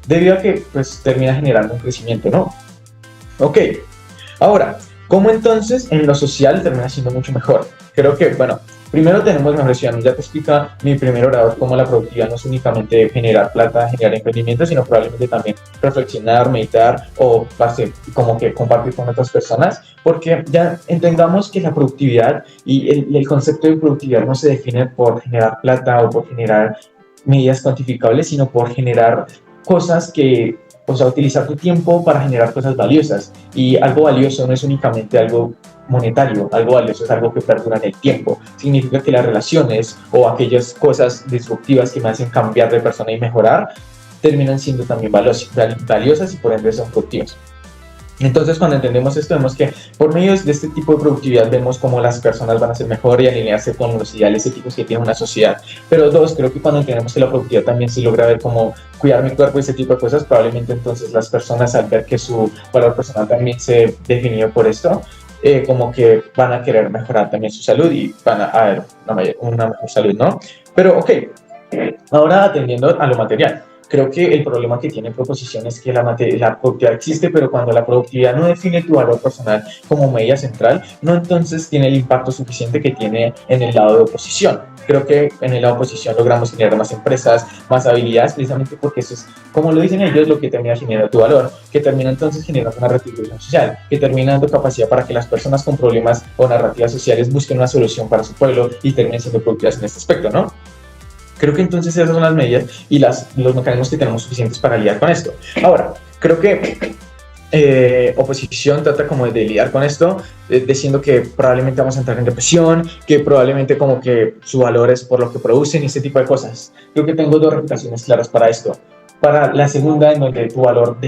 debido a que pues termina generando un crecimiento, ¿no? Ok, ahora, ¿cómo entonces en lo social termina siendo mucho mejor? Creo que, bueno, primero tenemos mejores ciudadanos. Ya te explica mi primer orador cómo la productividad no es únicamente generar plata, generar emprendimiento, sino probablemente también reflexionar, meditar o como que compartir con otras personas, porque ya entendamos que la productividad y el concepto de productividad no se define por generar plata o por generar medidas cuantificables, sino por generar cosas que, o sea, utilizar tu tiempo para generar cosas valiosas. Y algo valioso no es únicamente algo monetario, algo valioso es algo que perdura en el tiempo. Significa que las relaciones o aquellas cosas disruptivas que me hacen cambiar de persona y mejorar terminan siendo también valiosas y por ende son productivas. Entonces, cuando entendemos esto, vemos que por medio de este tipo de productividad vemos cómo las personas van a ser mejor y alinearse con los ideales éticos que tiene una sociedad. Pero dos, creo que cuando entendemos que la productividad también se logra ver cómo cuidar mi cuerpo y ese tipo de cosas, probablemente entonces las personas, al ver que su valor personal también se definió por esto, como que van a querer mejorar también su salud y van a ver una mejor salud, ¿no? Pero ok, ahora atendiendo a lo material. Creo que el problema que tiene proposición es que la productividad existe, pero cuando la productividad no define tu valor personal como medida central, no entonces tiene el impacto suficiente que tiene en el lado de oposición. Creo que en el lado de oposición logramos generar más empresas, más habilidades, precisamente porque eso es, como lo dicen ellos, lo que termina generando tu valor, que termina entonces generando una retribución social, que termina dando capacidad para que las personas con problemas o narrativas sociales busquen una solución para su pueblo y terminen siendo productivas en este aspecto, ¿no? Creo que entonces esas son las medidas y los mecanismos que tenemos suficientes para lidiar con esto. Ahora, creo que oposición trata como de lidiar con esto, diciendo que probablemente vamos a entrar en depresión, que probablemente como que su valor es por lo que producen y ese tipo de cosas. Creo que tengo 2 refutaciones claras para esto. Para la segunda, en donde tu valor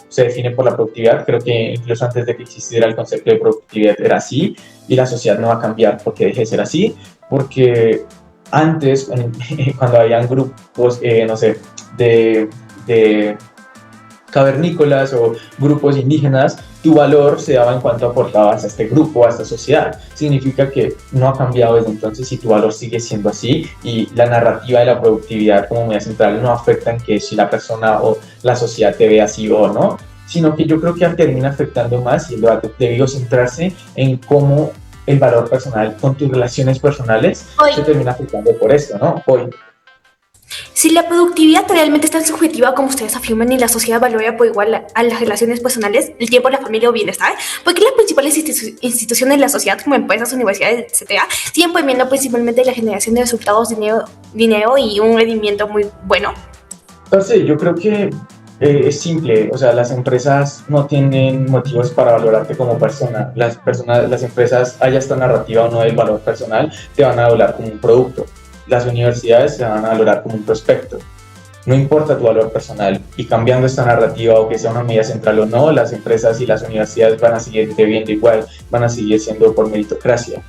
se define por la productividad, creo que incluso antes de que existiera el concepto de productividad era así, y la sociedad no va a cambiar porque deje de ser así, porque antes, cuando habían grupos, no sé, de cavernícolas o grupos indígenas, tu valor se daba en cuanto aportabas a este grupo, a esta sociedad. Significa que no ha cambiado desde entonces y tu valor sigue siendo así, y la narrativa de la productividad como medida central no afecta en que si la persona o la sociedad te ve así o no, sino que yo creo que termina afectando más, y el debate debió centrarse en cómo el valor personal con tus relaciones personales se termina afectando por esto, ¿no? Hoy. Si la productividad realmente es tan subjetiva como ustedes afirman y la sociedad valora por igual a las relaciones personales, el tiempo, la familia o bienestar, ¿por qué las principales instituciones de la sociedad, como empresas, universidades, etcétera, siguen promoviendo principalmente la generación de resultados, dinero y un rendimiento muy bueno? Entonces, yo creo que es simple, o sea, las empresas no tienen motivos para valorarte como persona. Las empresas, haya esta narrativa o no del valor personal, te van a valorar como un producto. Las universidades se van a valorar como un prospecto. No importa tu valor personal, y cambiando esta narrativa, o que sea una medida central o no, las empresas y las universidades van a seguir viendo igual, van a seguir siendo por meritocracia.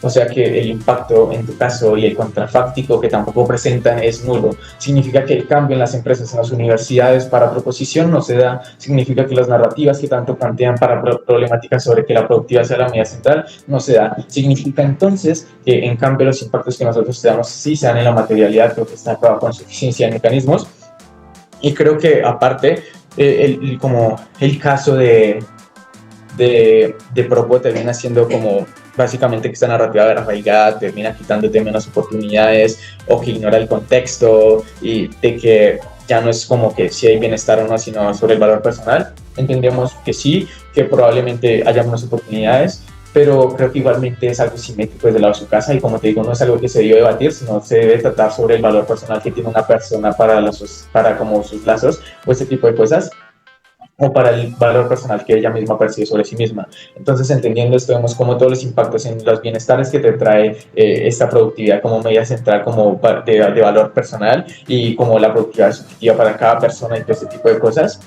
O sea que el impacto en tu caso y el contrafáctico que tampoco presentan es nulo. Significa que el cambio en las empresas, en las universidades para proposición no se da. Significa que las narrativas que tanto plantean para problemáticas sobre que la productividad sea la medida central no se da. Significa entonces que en cambio los impactos que nosotros tenemos sí se dan en la materialidad, creo que está acabado con suficiencia de mecanismos. Y creo que aparte, como el caso de Propo termina siendo como básicamente que esta narrativa arraigada termina quitándote menos oportunidades, o que ignora el contexto, y de que ya no es como que si hay bienestar o no, sino sobre el valor personal. Entendemos que sí, que probablemente haya menos oportunidades, pero creo que igualmente es algo simétrico desde el lado de su casa, y como te digo, no es algo que se debe debatir, sino se debe tratar sobre el valor personal que tiene una persona para como sus lazos o este tipo de cosas, o para el valor personal que ella misma percibe sobre sí misma. Entonces, entendiendo esto, vemos como todos los impactos en los bienestares que te trae esta productividad como medida central, como de valor personal, y como la productividad subjetiva para cada persona y todo este tipo de cosas,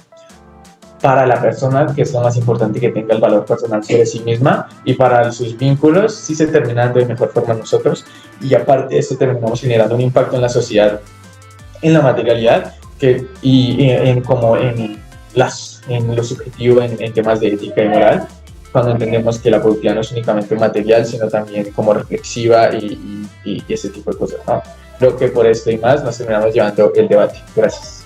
para la persona, que es lo más importante, que tenga el valor personal sobre sí misma, y para sus vínculos, sí se terminan dando de mejor forma nosotros, y aparte de esto terminamos generando un impacto en la sociedad, en la materialidad, y en lo subjetivo, en temas de ética y moral, cuando entendemos que la productividad no es únicamente material, sino también como reflexiva y ese tipo de cosas, ¿no? Creo que por esto y más nos terminamos llevando el debate. Gracias.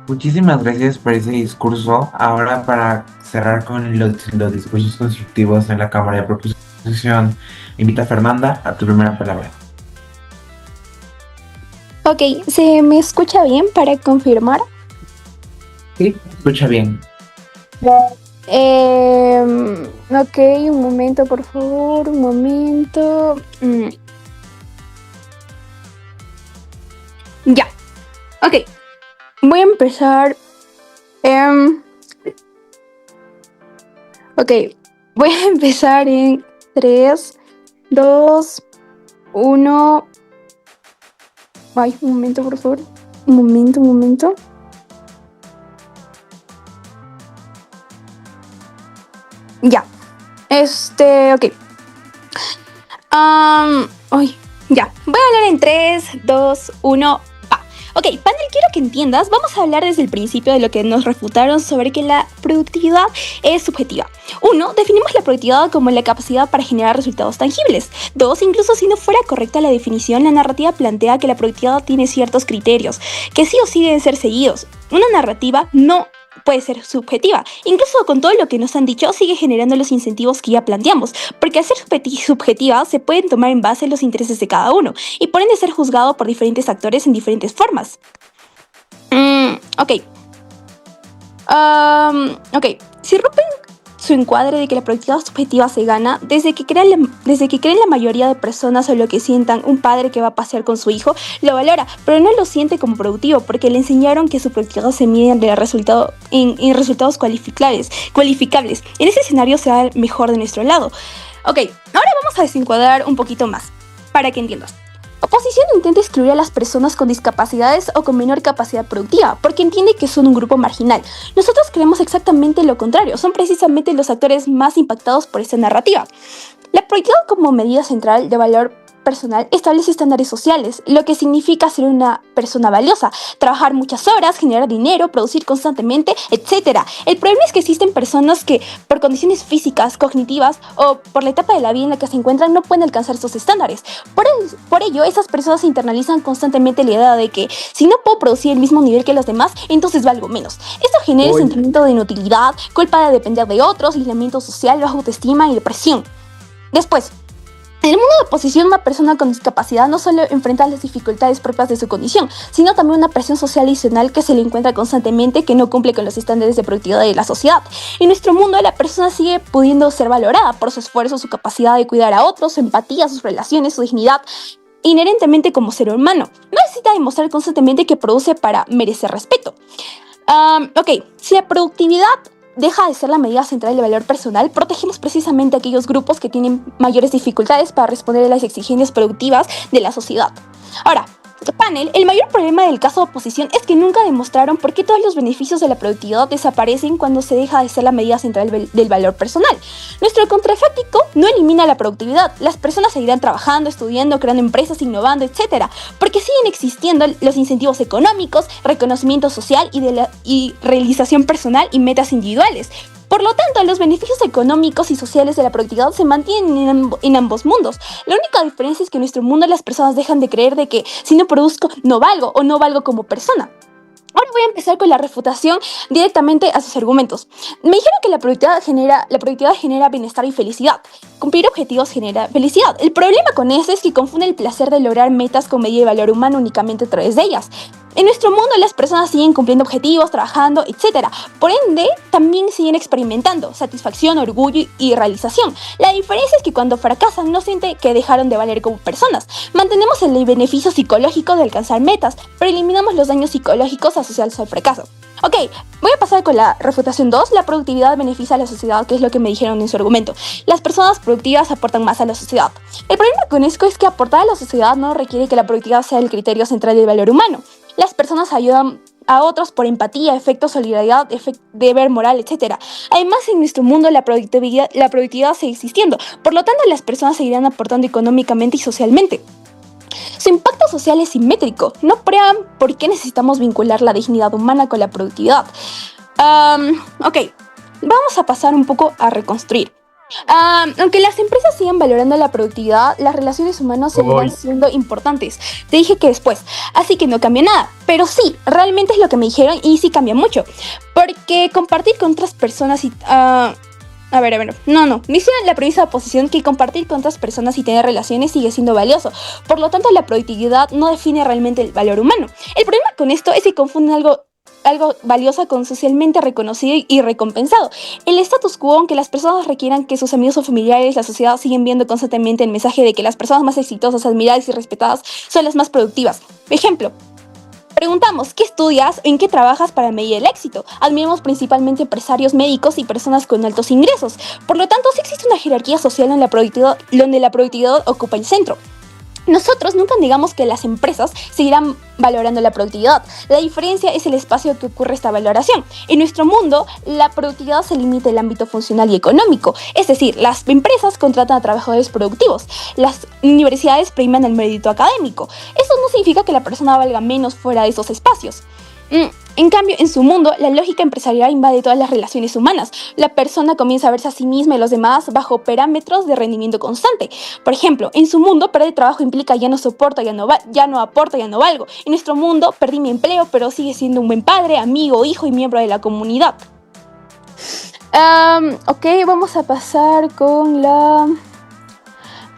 Muchísimas gracias por ese discurso. Ahora, para cerrar con los discursos constructivos en la Cámara de Proposición, invita a Fernanda a tu primera palabra. Ok, ¿se me escucha bien para confirmar? Sí, escucha bien. Ok, un momento, por favor, un momento. Ya, ok. Voy a empezar. Ok, voy a empezar en 3, 2, 1. Ay, un momento, por favor. Un momento. Ya. Ok. Ay, ya. Voy a hablar en 3, 2, 1. Ok, panel, quiero que entiendas, vamos a hablar desde el principio de lo que nos refutaron sobre que la productividad es subjetiva. 1. Definimos la productividad como la capacidad para generar resultados tangibles. 2. Incluso si no fuera correcta la definición, la narrativa plantea que la productividad tiene ciertos criterios, que sí o sí deben ser seguidos. Una narrativa no puede ser subjetiva. Incluso con todo lo que nos han dicho, sigue generando los incentivos que ya planteamos, porque al ser subjetiva se pueden tomar en base los intereses de cada uno y por ende ser juzgado por diferentes actores en diferentes formas. Ok. Ok. Si rompen su encuadre de que la productividad subjetiva se gana desde que creen la mayoría de personas o lo que sientan, un padre que va a pasear con su hijo lo valora, pero no lo siente como productivo porque le enseñaron que su productividad se mide en resultados cualificables. En ese escenario se da el mejor de nuestro lado. Ok, ahora vamos a desencuadrar un poquito más para que entiendas. Oposición intenta excluir a las personas con discapacidades o con menor capacidad productiva, porque entiende que son un grupo marginal. Nosotros creemos exactamente lo contrario, son precisamente los actores más impactados por esta narrativa. La productividad como medida central de valor personal establece estándares sociales, lo que significa ser una persona valiosa, trabajar muchas horas, generar dinero, producir constantemente, etc. El problema es que existen personas que por condiciones físicas, cognitivas o por la etapa de la vida en la que se encuentran no pueden alcanzar esos estándares. Por ello, esas personas internalizan constantemente la idea de que si no puedo producir el mismo nivel que los demás, entonces valgo menos. Esto genera sentimiento de inutilidad, culpa de depender de otros, aislamiento social, baja autoestima y depresión. Después, en el mundo de oposición, una persona con discapacidad no solo enfrenta las dificultades propias de su condición, sino también una presión social adicional que se le encuentra constantemente que no cumple con los estándares de productividad de la sociedad. En nuestro mundo, la persona sigue pudiendo ser valorada por su esfuerzo, su capacidad de cuidar a otros, su empatía, sus relaciones, su dignidad, inherentemente como ser humano. No necesita demostrar constantemente que produce para merecer respeto. Si la productividad deja de ser la medida central del valor personal, protegemos precisamente a aquellos grupos que tienen mayores dificultades para responder a las exigencias productivas de la sociedad. Ahora, panel, el mayor problema del caso de oposición es que nunca demostraron por qué todos los beneficios de la productividad desaparecen cuando se deja de ser la medida central del valor personal. Nuestro contrafáctico no elimina la productividad. Las personas seguirán trabajando, estudiando, creando empresas, innovando, etc. Porque siguen existiendo los incentivos económicos, reconocimiento social y realización personal y metas individuales. Por lo tanto, los beneficios económicos y sociales de la productividad se mantienen en ambos mundos. La única diferencia es que en nuestro mundo las personas dejan de creer de que si no produzco no valgo o no valgo como persona. Ahora voy a empezar con la refutación directamente a sus argumentos. Me dijeron que la productividad genera bienestar y felicidad. Cumplir objetivos genera felicidad. El problema con eso es que confunde el placer de lograr metas con medida de valor humano únicamente a través de ellas. En nuestro mundo las personas siguen cumpliendo objetivos, trabajando, etc. Por ende, también siguen experimentando satisfacción, orgullo y realización. La diferencia es que cuando fracasan no sienten que dejaron de valer como personas. Mantenemos el beneficio psicológico de alcanzar metas, pero eliminamos los daños psicológicos asociados al fracaso. Ok, voy a pasar con la refutación 2. La productividad beneficia a la sociedad, que es lo que me dijeron en su argumento. Las personas productivas aportan más a la sociedad. El problema con esto es que aportar a la sociedad no requiere que la productividad sea el criterio central del valor humano. Las personas ayudan a otros por empatía, efecto solidaridad, deber moral, etc. Además, en nuestro mundo la productividad sigue existiendo. Por lo tanto, las personas seguirán aportando económicamente y socialmente. Su impacto social es simétrico. No prueban por qué necesitamos vincular la dignidad humana con la productividad. Ok, vamos a pasar un poco a reconstruir. Aunque las empresas sigan valorando la productividad, las relaciones humanas seguirán siendo importantes. Te dije que después, así que no cambia nada. Pero sí, realmente es lo que me dijeron y sí cambia mucho. Porque compartir con otras personas y... Dice la premisa de oposición que compartir con otras personas y tener relaciones sigue siendo valioso. Por lo tanto, la productividad no define realmente el valor humano. El problema con esto es que confunden algo valioso con socialmente reconocido y recompensado. El status quo, aunque las personas requieran que sus amigos o familiares, la sociedad siguen viendo constantemente el mensaje de que las personas más exitosas, admiradas y respetadas son las más productivas. Ejemplo. Preguntamos, ¿qué estudias o en qué trabajas para medir el éxito? Admiramos principalmente empresarios, médicos y personas con altos ingresos. Por lo tanto, sí existe una jerarquía social donde la productividad ocupa el centro. Nosotros nunca negamos que las empresas seguirán valorando la productividad. La diferencia es el espacio que ocurre esta valoración. En nuestro mundo, la productividad se limita al ámbito funcional y económico. Es decir, las empresas contratan a trabajadores productivos. Las universidades priman el mérito académico. Eso no significa que la persona valga menos fuera de esos espacios. En cambio, en su mundo, la lógica empresarial invade todas las relaciones humanas. La persona comienza a verse a sí misma y los demás bajo parámetros de rendimiento constante. Por ejemplo, en su mundo, perder trabajo implica ya no soporto, ya no aporto, ya no valgo. En nuestro mundo, perdí mi empleo, pero sigue siendo un buen padre, amigo, hijo y miembro de la comunidad. Ok, vamos a pasar con la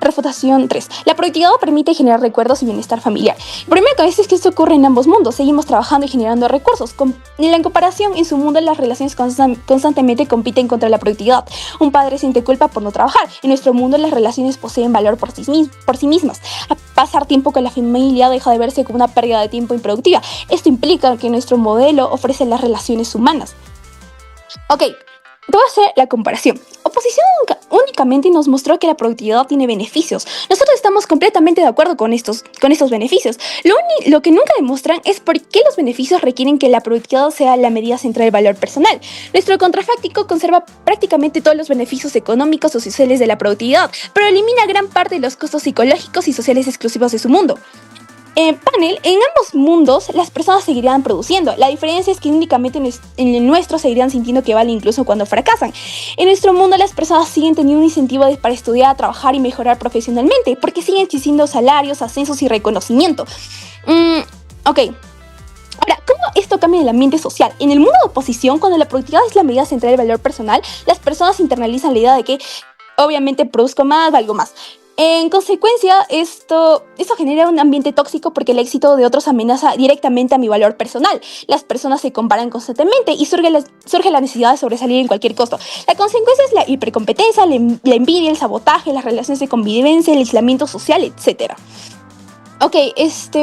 refutación 3. La productividad permite generar recuerdos y bienestar familiar. El problema que a veces es que esto ocurre en ambos mundos. Seguimos trabajando y generando recursos. En comparación, en su mundo las relaciones constantemente compiten contra la productividad. Un padre siente culpa por no trabajar. En nuestro mundo las relaciones poseen valor por sí mismas. Pasar tiempo con la familia deja de verse como una pérdida de tiempo improductiva. Esto implica que nuestro modelo ofrece las relaciones humanas. Ok. Te voy a hacer la comparación. Oposición únicamente nos mostró que la productividad tiene beneficios. Nosotros estamos completamente de acuerdo con estos beneficios. Lo que nunca demuestran es por qué los beneficios requieren que la productividad sea la medida central del valor personal. Nuestro contrafáctico conserva prácticamente todos los beneficios económicos o sociales de la productividad, pero elimina gran parte de los costos psicológicos y sociales exclusivos de su mundo. Panel, en ambos mundos las personas seguirían produciendo. La diferencia es que únicamente en el nuestro seguirían sintiendo que vale incluso cuando fracasan. En nuestro mundo las personas siguen teniendo un incentivo para estudiar, trabajar y mejorar profesionalmente, porque siguen existiendo salarios, ascensos y reconocimiento. Ok. Ahora, ¿cómo esto cambia en el ambiente social? En el mundo de oposición, cuando la productividad es la medida central del valor personal, las personas internalizan la idea de que obviamente produzco más, valgo más. En consecuencia, esto genera un ambiente tóxico porque el éxito de otros amenaza directamente a mi valor personal. Las personas se comparan constantemente y surge la necesidad de sobresalir en cualquier costo. La consecuencia es la hipercompetencia, la envidia, el sabotaje, las relaciones de convivencia, el aislamiento social, etc. Ok,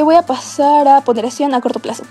voy a pasar a ponderación a corto plazo.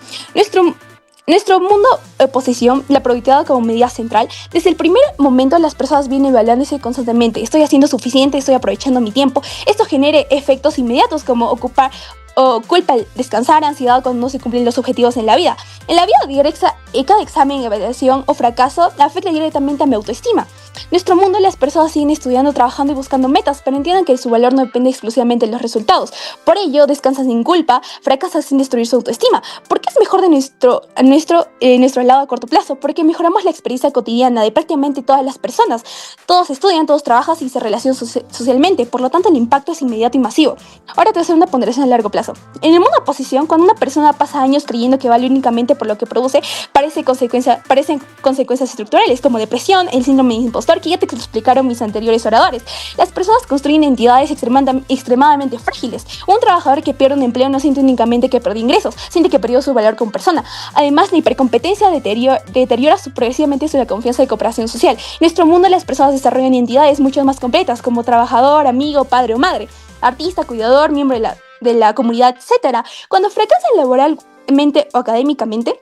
Nuestro mundo oposición, la productividad como medida central, desde el primer momento las personas vienen evaluándose constantemente. Estoy haciendo suficiente, estoy aprovechando mi tiempo. Esto genera efectos inmediatos como ocupar o culpa al descansar, ansiedad cuando no se cumplen los objetivos en la vida. En la vida directa, cada examen, evaluación o fracaso afecta directamente a mi autoestima. En nuestro mundo las personas siguen estudiando, trabajando y buscando metas, pero entiendan que su valor no depende exclusivamente de los resultados. Por ello, descansan sin culpa, fracasan sin destruir su autoestima. ¿Por qué es mejor de nuestro lado a corto plazo? Porque mejoramos la experiencia cotidiana de prácticamente todas las personas. Todos estudian, todos trabajan y se relacionan socialmente, por lo tanto el impacto es inmediato y masivo. Ahora te voy a hacer una ponderación a largo plazo. En el mundo de oposición, cuando una persona pasa años creyendo que vale únicamente por lo que produce, parecen consecuencias estructurales como depresión, el síndrome de impostor, que ya te explicaron mis anteriores oradores. Las personas construyen entidades extremadamente frágiles. Un trabajador que pierde un empleo no siente únicamente que perdió ingresos, siente que perdió su valor como persona. Además, la hipercompetencia deteriora progresivamente su confianza y cooperación social. En nuestro mundo, las personas desarrollan entidades mucho más completas, como trabajador, amigo, padre o madre, artista, cuidador, miembro de la comunidad, etc. Cuando fracasan laboralmente o académicamente,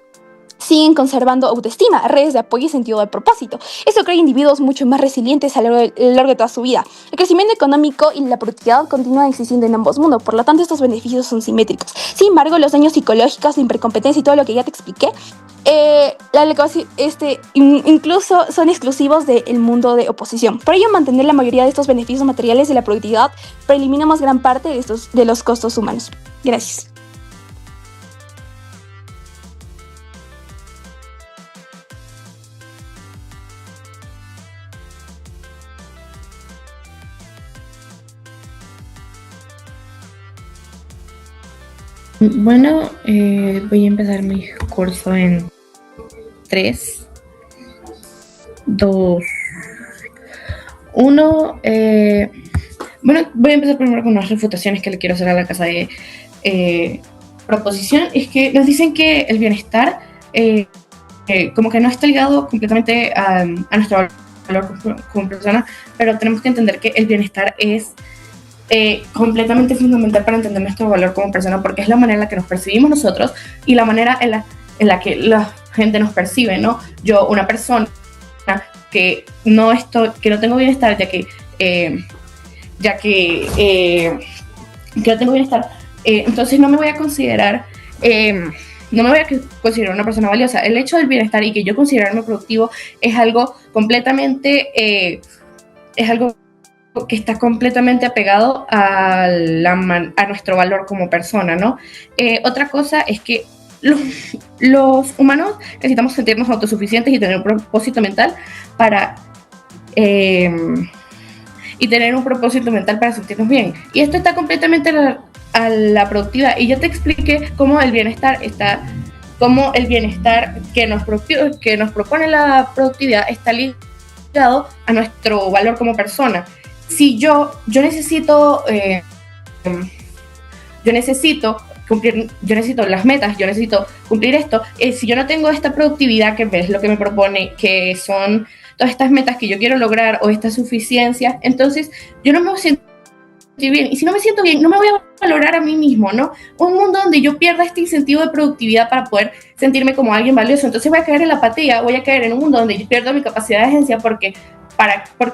siguen conservando autoestima, redes de apoyo y sentido de propósito. Eso crea individuos mucho más resilientes a lo largo de toda su vida. El crecimiento económico y la productividad continúan existiendo en ambos mundos, por lo tanto estos beneficios son simétricos. Sin embargo, los daños psicológicos, la hipercompetencia y todo lo que ya te expliqué, incluso son exclusivos del mundo de oposición. Por ello, mantener la mayoría de estos beneficios materiales de la productividad, pero eliminamos gran parte de los costos humanos. Gracias. Bueno, voy a empezar mi curso en 3, 2, 1. Bueno, voy a empezar primero con unas refutaciones que le quiero hacer a la casa de proposición. Es que nos dicen que el bienestar como que no está ligado completamente a nuestro valor como persona, pero tenemos que entender que el bienestar es completamente fundamental para entender nuestro valor como persona, porque es la manera en la que nos percibimos nosotros y la manera en la que la gente nos percibe, ¿no? Yo, una persona que no tengo bienestar, que no tengo bienestar, entonces no me voy a considerar una persona valiosa. El hecho del bienestar y que yo considerarme productivo es algo completamente que está completamente apegado a nuestro valor como persona, ¿no? Otra cosa es que los humanos necesitamos sentirnos autosuficientes y tener un propósito mental para sentirnos bien. Y esto está completamente a la productividad. Y yo te expliqué cómo el bienestar que nos propone la productividad está ligado a nuestro valor como persona. Si yo necesito las metas, yo necesito cumplir esto. Si yo no tengo esta productividad, que es lo que me propone, que son todas estas metas que yo quiero lograr o esta suficiencia, entonces yo no me siento bien. Y si no me siento bien, no me voy a valorar a mí mismo, ¿no? Un mundo donde yo pierda este incentivo de productividad para poder sentirme como alguien valioso. Entonces voy a caer en la apatía, voy a caer en un mundo donde yo pierdo mi capacidad de agencia porque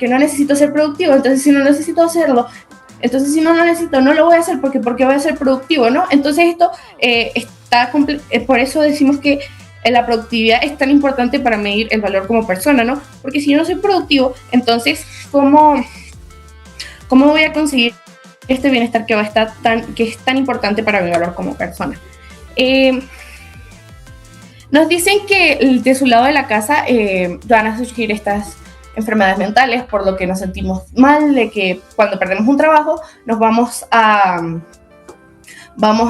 no necesito ser productivo. Entonces si no necesito hacerlo, entonces si no lo necesito, no lo voy a hacer porque voy a ser productivo, ¿no? Entonces esto por eso decimos que la productividad es tan importante para medir el valor como persona, ¿no? Porque si yo no soy productivo, entonces ¿cómo voy a conseguir este bienestar que es tan importante para mi valor como persona? Nos dicen que de su lado de la casa van a surgir estas enfermedades mentales, por lo que nos sentimos mal, de que cuando perdemos un trabajo nos vamos a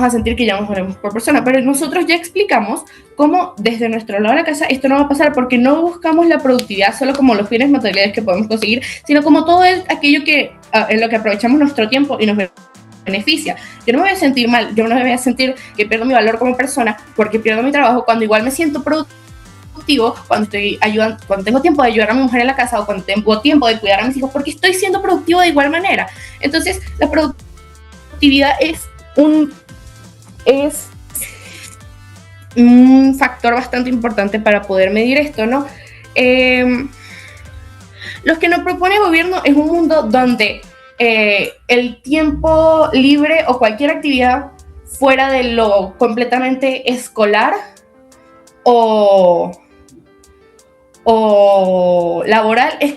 sentir que ya nos volvemos por persona. Pero nosotros ya explicamos cómo desde nuestro lado de la casa esto no va a pasar, porque no buscamos la productividad solo como los fines materiales que podemos conseguir, sino como todo aquello en lo que aprovechamos nuestro tiempo y nos beneficia. Yo no me voy a sentir mal, yo no me voy a sentir que pierdo mi valor como persona porque pierdo mi trabajo, cuando igual me siento productivo, cuando tengo tiempo de ayudar a mi mujer en la casa, o cuando tengo tiempo de cuidar a mis hijos, porque estoy siendo productivo de igual manera. Entonces la productividad es un factor bastante importante para poder medir esto, ¿no? Lo que nos propone el gobierno es un mundo donde el tiempo libre o cualquier actividad fuera de lo completamente escolar o laboral es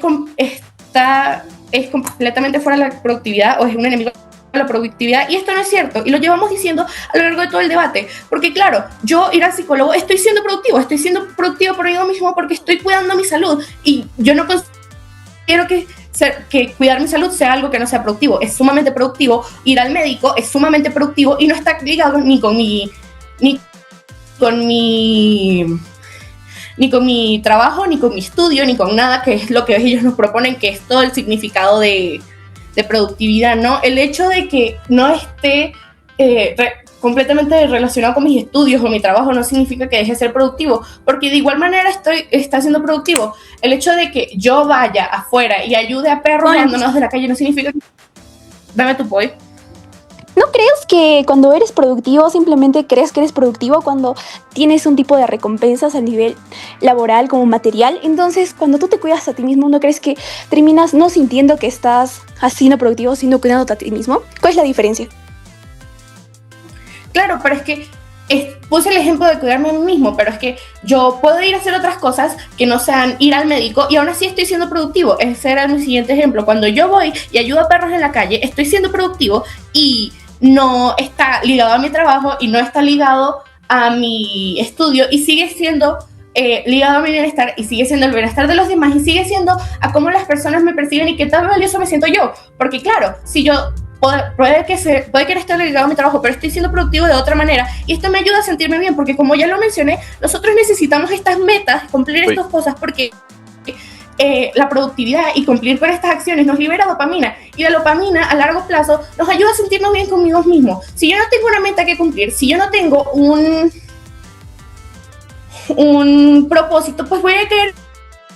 completamente fuera de la productividad, o es un enemigo de la productividad. Y esto no es cierto, y lo llevamos diciendo a lo largo de todo el debate, porque claro, yo ir al psicólogo estoy siendo productivo por mí mismo, porque estoy cuidando mi salud, y yo no considero que cuidar mi salud sea algo que no sea productivo. Es sumamente productivo. Ir al médico es sumamente productivo y no está ligado ni con mi trabajo, ni con mi estudio, ni con nada, que es lo que ellos nos proponen, que es todo el significado de productividad, ¿no? El hecho de que no esté completamente relacionado con mis estudios o mi trabajo no significa que deje de ser productivo, porque de igual manera está siendo productivo. El hecho de que yo vaya afuera y ayude a perros abandonados de la calle no significa que... Dame tu point. ¿No crees que cuando eres productivo simplemente crees que eres productivo cuando tienes un tipo de recompensas a nivel laboral como material? Entonces, cuando tú te cuidas a ti mismo, ¿no crees que terminas no sintiendo que estás haciendo productivo, sino cuidándote a ti mismo? ¿Cuál es la diferencia? Claro, pero es que puse el ejemplo de cuidarme a mí mismo, pero es que yo puedo ir a hacer otras cosas que no sean ir al médico y aún así estoy siendo productivo. Ese era mi siguiente ejemplo. Cuando yo voy y ayudo a perros en la calle, estoy siendo productivo y no está ligado a mi trabajo y no está ligado a mi estudio, y sigue siendo ligado a mi bienestar, y sigue siendo el bienestar de los demás, y sigue siendo a cómo las personas me perciben y qué tan valioso me siento yo. Porque claro, si yo puede que no esté ligado a mi trabajo, pero estoy siendo productivo de otra manera, y esto me ayuda a sentirme bien, porque como ya lo mencioné, nosotros necesitamos estas metas, cumplir estas cosas, porque la productividad y cumplir con estas acciones nos libera dopamina, y la dopamina a largo plazo nos ayuda a sentirnos bien conmigo mismos. Si yo no tengo una meta que cumplir, si yo no tengo un propósito, pues voy a caer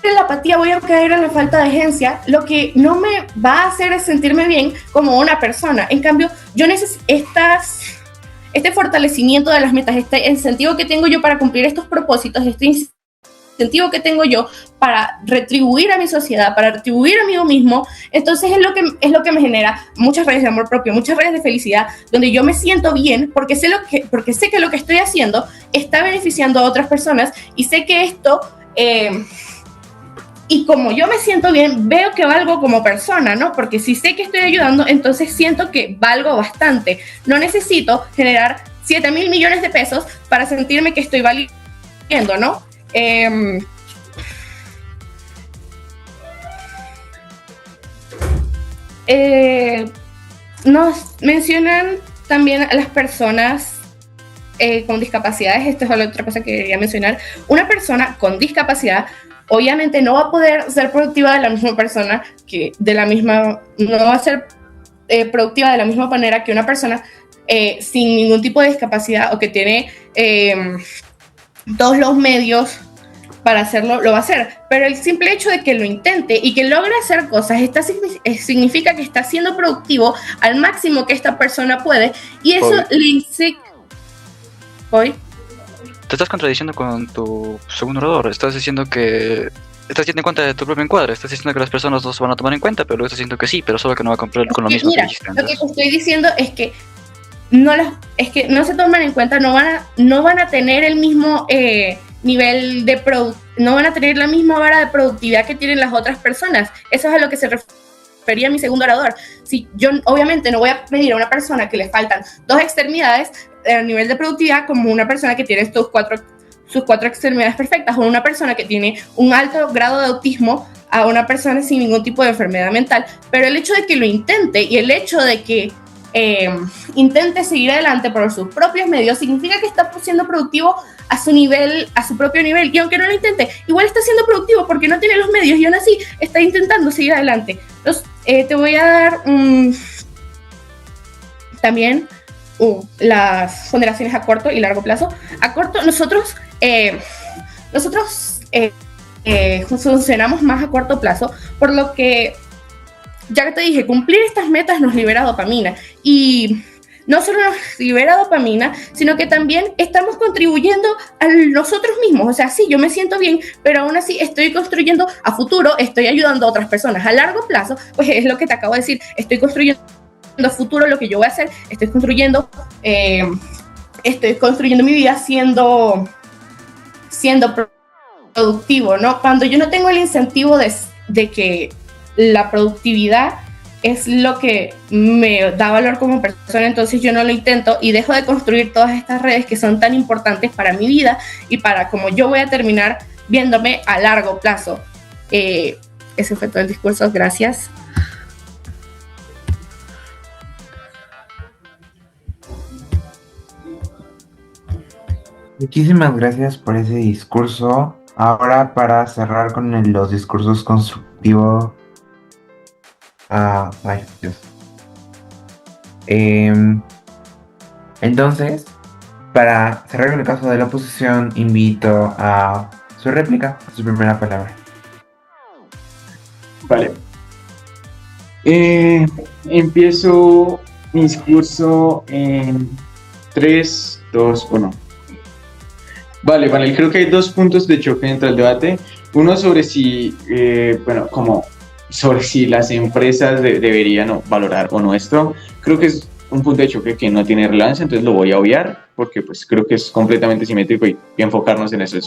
en la apatía, voy a caer en la falta de agencia, lo que no me va a hacer es sentirme bien como una persona. En cambio, yo necesito este fortalecimiento de las metas, este incentivo que tengo yo para cumplir estos propósitos, este incentivo que tengo yo para retribuir a mi sociedad, para retribuir a mí mismo. Entonces es lo que me genera muchas redes de amor propio, muchas redes de felicidad, donde yo me siento bien porque sé que lo que estoy haciendo está beneficiando a otras personas, y sé que esto y como yo me siento bien, veo que valgo como persona, ¿no? Porque si sé que estoy ayudando, entonces siento que valgo bastante. No necesito generar 7.000 millones de pesos para sentirme que estoy valiendo, ¿no? Nos mencionan también a las personas con discapacidades. Esto es otra cosa que quería mencionar. Una persona con discapacidad obviamente no va a poder ser productiva de la misma persona, no va a ser productiva de la misma manera que una persona sin ningún tipo de discapacidad o que tiene todos los medios para hacerlo, lo va a hacer. Pero el simple hecho de que lo intente y que logre hacer cosas significa que está siendo productivo al máximo que esta persona puede, y eso le dice... ¿Hoy? Te estás contradiciendo con tu segundo orador. Estás diciendo que estás teniendo en cuenta de tu propio encuadre. Estás diciendo que las personas no se van a tomar en cuenta, pero luego estás diciendo que sí, pero solo que no va a cumplir con lo mismo Mira, que dijiste lo que antes. te estoy diciendo es que no se toman en cuenta, no van a tener el mismo nivel de no van a tener la misma vara de productividad que tienen las otras personas. Eso es a lo que se refería mi segundo orador. Si yo obviamente no voy a medir a una persona que le faltan 2 extremidades a nivel de productividad como una persona que tiene sus cuatro extremidades perfectas, o una persona que tiene un alto grado de autismo a una persona sin ningún tipo de enfermedad mental. Pero el hecho de que lo intente y el hecho de que intente seguir adelante por sus propios medios significa que está siendo productivo a su propio nivel, y aunque no lo intente, igual está siendo productivo porque no tiene los medios y aún así está intentando seguir adelante. Entonces, te voy a dar también las ponderaciones a corto y largo plazo. A corto, nosotros funcionamos más a corto plazo, por lo que ya que te dije, cumplir estas metas nos libera dopamina, y no solo nos libera dopamina, sino que también estamos contribuyendo a nosotros mismos. O sea, sí, yo me siento bien, pero aún así estoy construyendo a futuro, estoy ayudando a otras personas. A largo plazo, pues es lo que te acabo de decir, estoy construyendo a futuro lo que yo voy a hacer, estoy construyendo mi vida siendo productivo, ¿no? Cuando yo no tengo el incentivo de que la productividad es lo que me da valor como persona, entonces yo no lo intento y dejo de construir todas estas redes que son tan importantes para mi vida y para cómo yo voy a terminar viéndome a largo plazo. Ese fue todo el discurso, gracias. Muchísimas gracias por ese discurso. Ahora, para cerrar con los discursos constructivos. Ay, Dios. Entonces, para cerrar con el caso de la oposición, invito a su réplica, a su primera palabra. Vale. Empiezo mi discurso en 3, 2, 1. Vale, creo que hay 2 puntos de choque dentro del debate. Uno sobre si, sobre si las empresas deberían valorar o no esto. Creo que es un punto de choque que no tiene relevancia, entonces lo voy a obviar, porque pues creo que es completamente simétrico y enfocarnos en eso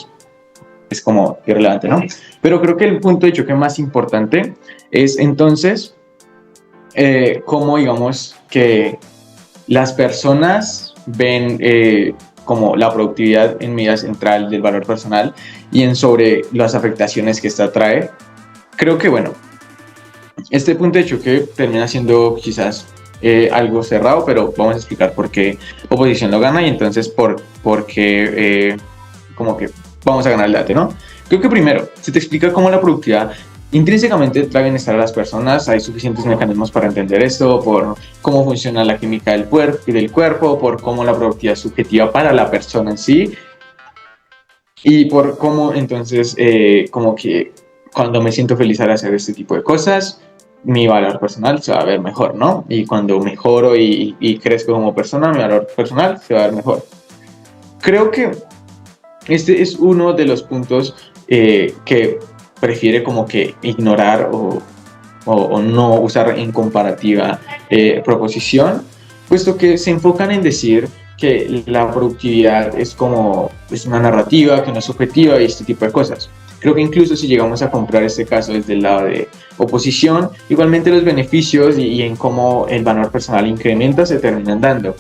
es como irrelevante, ¿no? Pero creo que el punto de choque más importante es entonces cómo, digamos, que las personas ven como la productividad en medida central del valor personal y en sobre las afectaciones que esta trae. Creo que, este punto de choque termina siendo quizás algo cerrado, pero vamos a explicar por qué oposición lo gana y entonces por qué como que vamos a ganar el debate, ¿no? Creo que primero se te explica cómo la productividad intrínsecamente trae bienestar a las personas. Hay suficientes mecanismos para entender esto, por cómo funciona la química del cuerpo, por cómo la productividad es subjetiva para la persona en sí, y por cómo entonces como que cuando me siento feliz al hacer este tipo de cosas, mi valor personal se va a ver mejor, ¿no? Y cuando mejoro y crezco como persona, mi valor personal se va a ver mejor. Creo que este es uno de los puntos que prefiere como que ignorar o no usar en comparativa proposición, puesto que se enfocan en decir que la productividad es una narrativa, que no es subjetiva y este tipo de cosas. Creo que incluso si llegamos a comprar este caso desde el lado de oposición, igualmente los beneficios y en cómo el valor personal incrementa se terminan dando.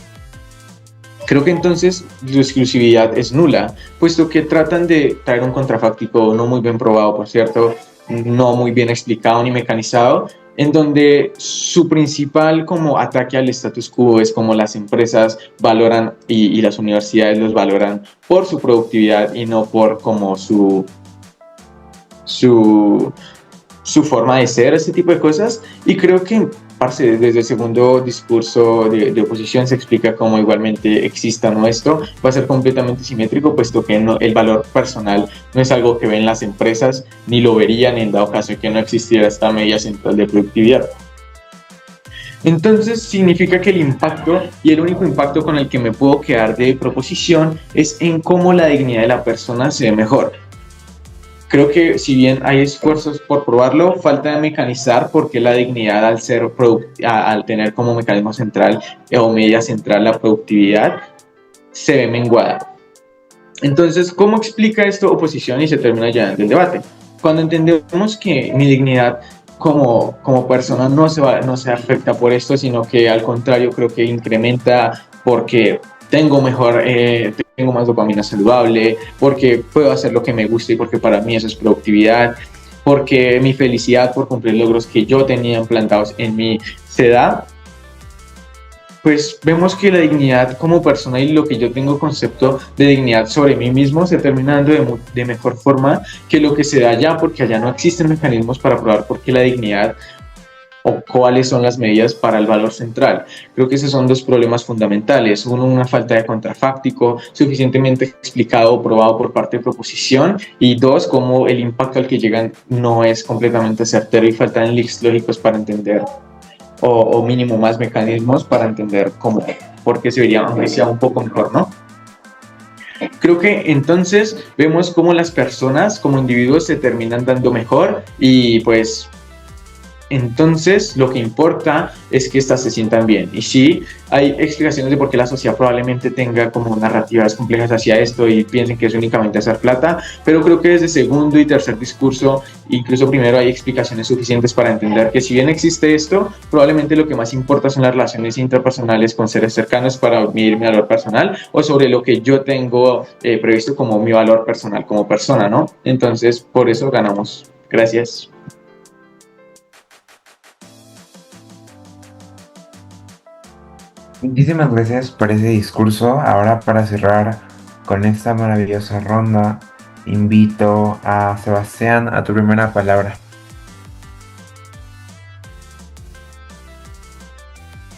Creo que entonces la exclusividad es nula, puesto que tratan de traer un contrafáctico no muy bien probado, por cierto, no muy bien explicado ni mecanizado, en donde su principal como ataque al status quo es como las empresas valoran y las universidades los valoran por su productividad y no por como su forma de ser, ese tipo de cosas. Y creo que parce, desde el segundo discurso de oposición se explica cómo igualmente exista no esto, va a ser completamente simétrico, puesto que no, el valor personal no es algo que ven las empresas, ni lo verían en dado caso de que no existiera esta medida central de productividad. Entonces significa que el impacto y el único impacto con el que me puedo quedar de proposición es en cómo la dignidad de la persona se ve mejor. Creo que si bien hay esfuerzos por probarlo, falta de mecanizar porque la dignidad al tener como mecanismo central o medida central la productividad se ve menguada. Entonces, ¿cómo explica esto oposición y se termina ya en el debate? Cuando entendemos que mi dignidad como persona no se afecta por esto, sino que al contrario creo que incrementa porque tengo más dopamina saludable, porque puedo hacer lo que me gusta y porque para mí eso es productividad, porque mi felicidad por cumplir logros que yo tenía implantados en mí se da, pues vemos que la dignidad como persona y lo que yo tengo concepto de dignidad sobre mí mismo se termina dando de mejor forma que lo que se da allá, porque allá no existen mecanismos para probar por qué la dignidad o cuáles son las medidas para el valor central. Creo que esos son dos problemas fundamentales. Uno, una falta de contrafáctico suficientemente explicado o probado por parte de proposición, y dos, cómo el impacto al que llegan no es completamente certero y faltan links lógicos para entender o mínimo más mecanismos para entender cómo, por qué se vería, aunque sea un poco mejor, ¿no? Creo que entonces vemos cómo las personas como individuos se terminan dando mejor y pues entonces lo que importa es que éstas se sientan bien. Y sí, hay explicaciones de por qué la sociedad probablemente tenga como narrativas complejas hacia esto y piensen que es únicamente hacer plata, pero creo que desde segundo y tercer discurso, incluso primero, hay explicaciones suficientes para entender que si bien existe esto, probablemente lo que más importa son las relaciones interpersonales con seres cercanos para medir mi valor personal o sobre lo que yo tengo previsto como mi valor personal como persona, ¿no? Entonces, por eso ganamos. Gracias. Muchísimas gracias por ese discurso. Ahora, para cerrar con esta maravillosa ronda, invito a Sebastián a tu primera palabra.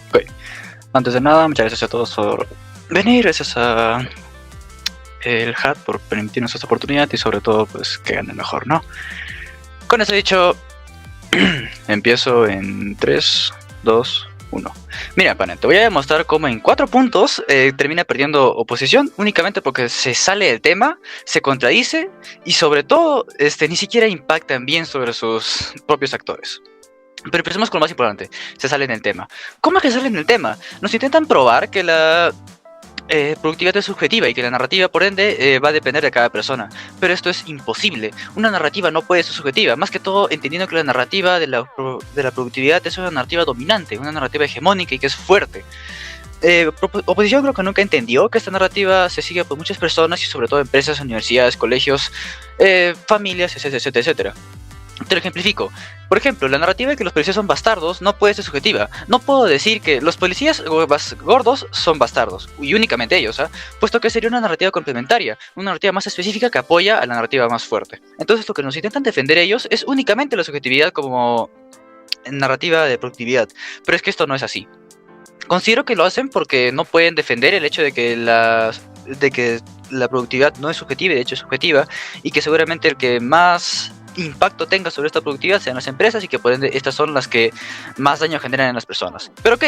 Ok. Antes de nada, muchas gracias a todos por venir, gracias a el HAT por permitirnos esta oportunidad y sobre todo pues que gane mejor, ¿no? Con eso dicho, empiezo en 3, 2, 1. Mira, panel, te voy a demostrar cómo en 4 puntos termina perdiendo oposición únicamente porque se sale del tema, se contradice y sobre todo ni siquiera impactan bien sobre sus propios actores. Pero empecemos con lo más importante, se salen del tema. ¿Cómo es que salen del tema? Nos intentan probar que la productividad es subjetiva y que la narrativa por ende va a depender de cada persona, pero esto es imposible. Una narrativa no puede ser subjetiva, más que todo entendiendo que la narrativa de la productividad es una narrativa dominante, una narrativa hegemónica y que es fuerte. Oposición creo que nunca entendió que esta narrativa se sigue por muchas personas y sobre todo empresas, universidades, colegios, familias, etcétera, etcétera. Te lo ejemplifico. Por ejemplo, la narrativa de que los policías son bastardos no puede ser subjetiva. No puedo decir que los policías gordos son bastardos, y únicamente ellos, puesto que sería una narrativa complementaria, una narrativa más específica que apoya a la narrativa más fuerte. Entonces lo que nos intentan defender ellos es únicamente la subjetividad como narrativa de productividad, pero es que esto no es así. Considero que lo hacen porque no pueden defender el hecho de que la productividad no es subjetiva y de hecho es subjetiva, y que seguramente el que más impacto tenga sobre esta productividad sean las empresas y que por ende estas son las que más daño generan en las personas. Pero ok,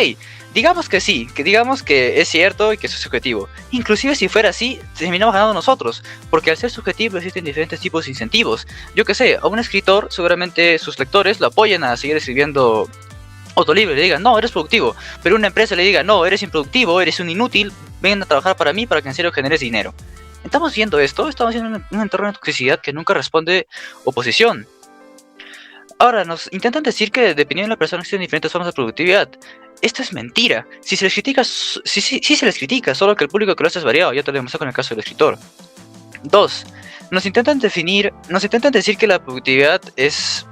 digamos que sí, que digamos que es cierto y que es subjetivo. Inclusive si fuera así, terminamos ganando nosotros, porque al ser subjetivo existen diferentes tipos de incentivos. Yo que sé, a un escritor seguramente sus lectores lo apoyan a seguir escribiendo autolibre, le digan, no, eres productivo, pero una empresa le diga, no, eres improductivo, eres un inútil, ven a trabajar para mí para que en serio generes dinero. Estamos viendo esto, estamos viendo un entorno de toxicidad que nunca responde oposición. Ahora, nos intentan decir que dependiendo de la persona existen diferentes formas de productividad. esto es mentira. Si se les critica, sí se les critica, solo que el público que lo hace es variado, ya te lo demostré con el caso del escritor. 2. Nos intentan decir que la productividad es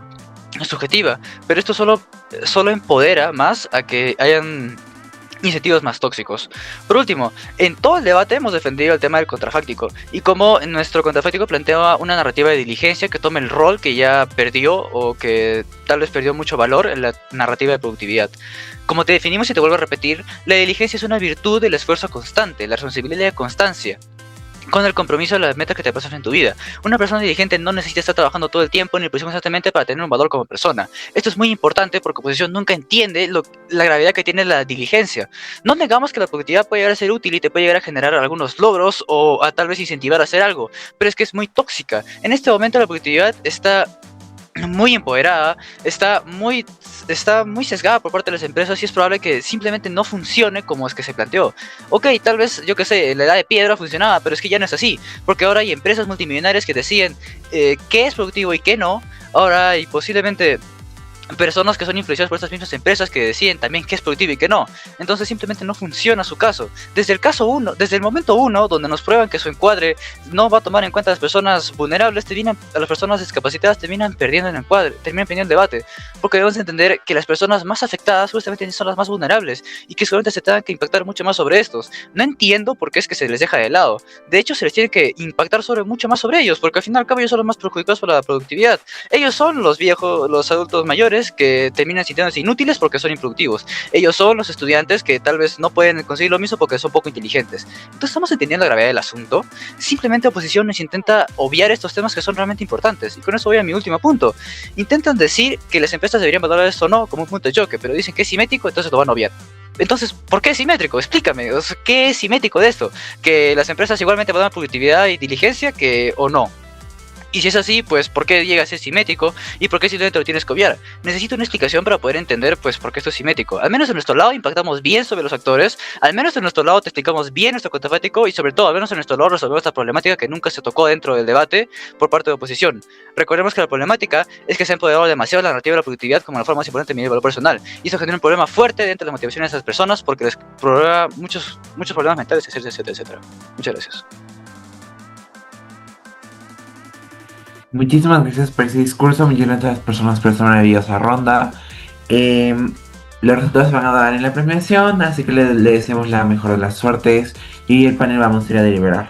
subjetiva, pero esto solo empodera más a que hayan incentivos más tóxicos. Por último, en todo el debate hemos defendido el tema del contrafáctico y cómo nuestro contrafáctico planteaba una narrativa de diligencia que tome el rol que ya perdió o que tal vez perdió mucho valor en la narrativa de productividad. Como te definimos y te vuelvo a repetir, la diligencia es una virtud del esfuerzo constante, la responsabilidad y la constancia, con el compromiso de las metas que te pasas en tu vida. Una persona diligente no necesita estar trabajando todo el tiempo ni oposición constantemente para tener un valor como persona. Esto es muy importante porque oposición nunca entiende la gravedad que tiene la diligencia. No negamos que la productividad puede llegar a ser útil y te puede llegar a generar algunos logros o a tal vez incentivar a hacer algo, pero es que es muy tóxica. En este momento la productividad está muy empoderada, está muy sesgada por parte de las empresas y es probable que simplemente no funcione como es que se planteó. Ok, tal vez, yo que sé, la edad de piedra funcionaba, pero es que ya no es así, porque ahora hay empresas multimillonarias que deciden qué es productivo y qué no. Ahora hay posiblemente personas que son influenciadas por estas mismas empresas que deciden también qué es productivo y qué no. Entonces simplemente no funciona su caso. Desde el momento 1, donde nos prueban que su encuadre no va a tomar en cuenta a las personas vulnerables, a las personas discapacitadas terminan perdiendo el encuadre, terminan perdiendo el debate. Porque debemos entender que las personas más afectadas justamente son las más vulnerables y que seguramente se tengan que impactar mucho más sobre estos. No entiendo por qué es que se les deja de lado. De hecho, se les tiene que impactar mucho más sobre ellos, porque al final y al cabo ellos son los más perjudicados por la productividad. Ellos son los viejos, los adultos mayores que terminan sintiéndose inútiles porque son improductivos. Ellos son los estudiantes que tal vez no pueden conseguir lo mismo porque son poco inteligentes. Entonces estamos entendiendo la gravedad del asunto. Simplemente oposición nos intenta obviar estos temas que son realmente importantes. Y con eso voy a mi último punto. Intentan decir que las empresas deberían valorar esto o no como un punto de choque, pero dicen que es simétrico, entonces lo van a obviar. Entonces, ¿por qué es simétrico? Explícame, o sea, ¿qué es simétrico de esto? ¿Que las empresas igualmente valoran productividad y diligencia o no? Y si es así, pues ¿por qué llega a ser simétrico? ¿Y por qué simplemente lo tienes que obviar? Necesito una explicación para poder entender pues por qué esto es simétrico. Al menos de nuestro lado impactamos bien sobre los actores, al menos de nuestro lado te explicamos bien nuestro contrafáctico y sobre todo, al menos de nuestro lado resolvemos esta problemática que nunca se tocó dentro del debate por parte de oposición. Recordemos que la problemática es que se ha empoderado demasiado la narrativa de la productividad como la forma más importante de medir el valor personal. Y eso genera un problema fuerte dentro de las motivaciones de esas personas porque les provoca muchos problemas mentales, etcétera, etcétera, etcétera. Muchas gracias. Muchísimas gracias por ese discurso, millones de personas por esta maravillosa ronda. Los resultados se van a dar en la premiación, así que le deseamos la mejor de las suertes y el panel vamos a ir a deliberar.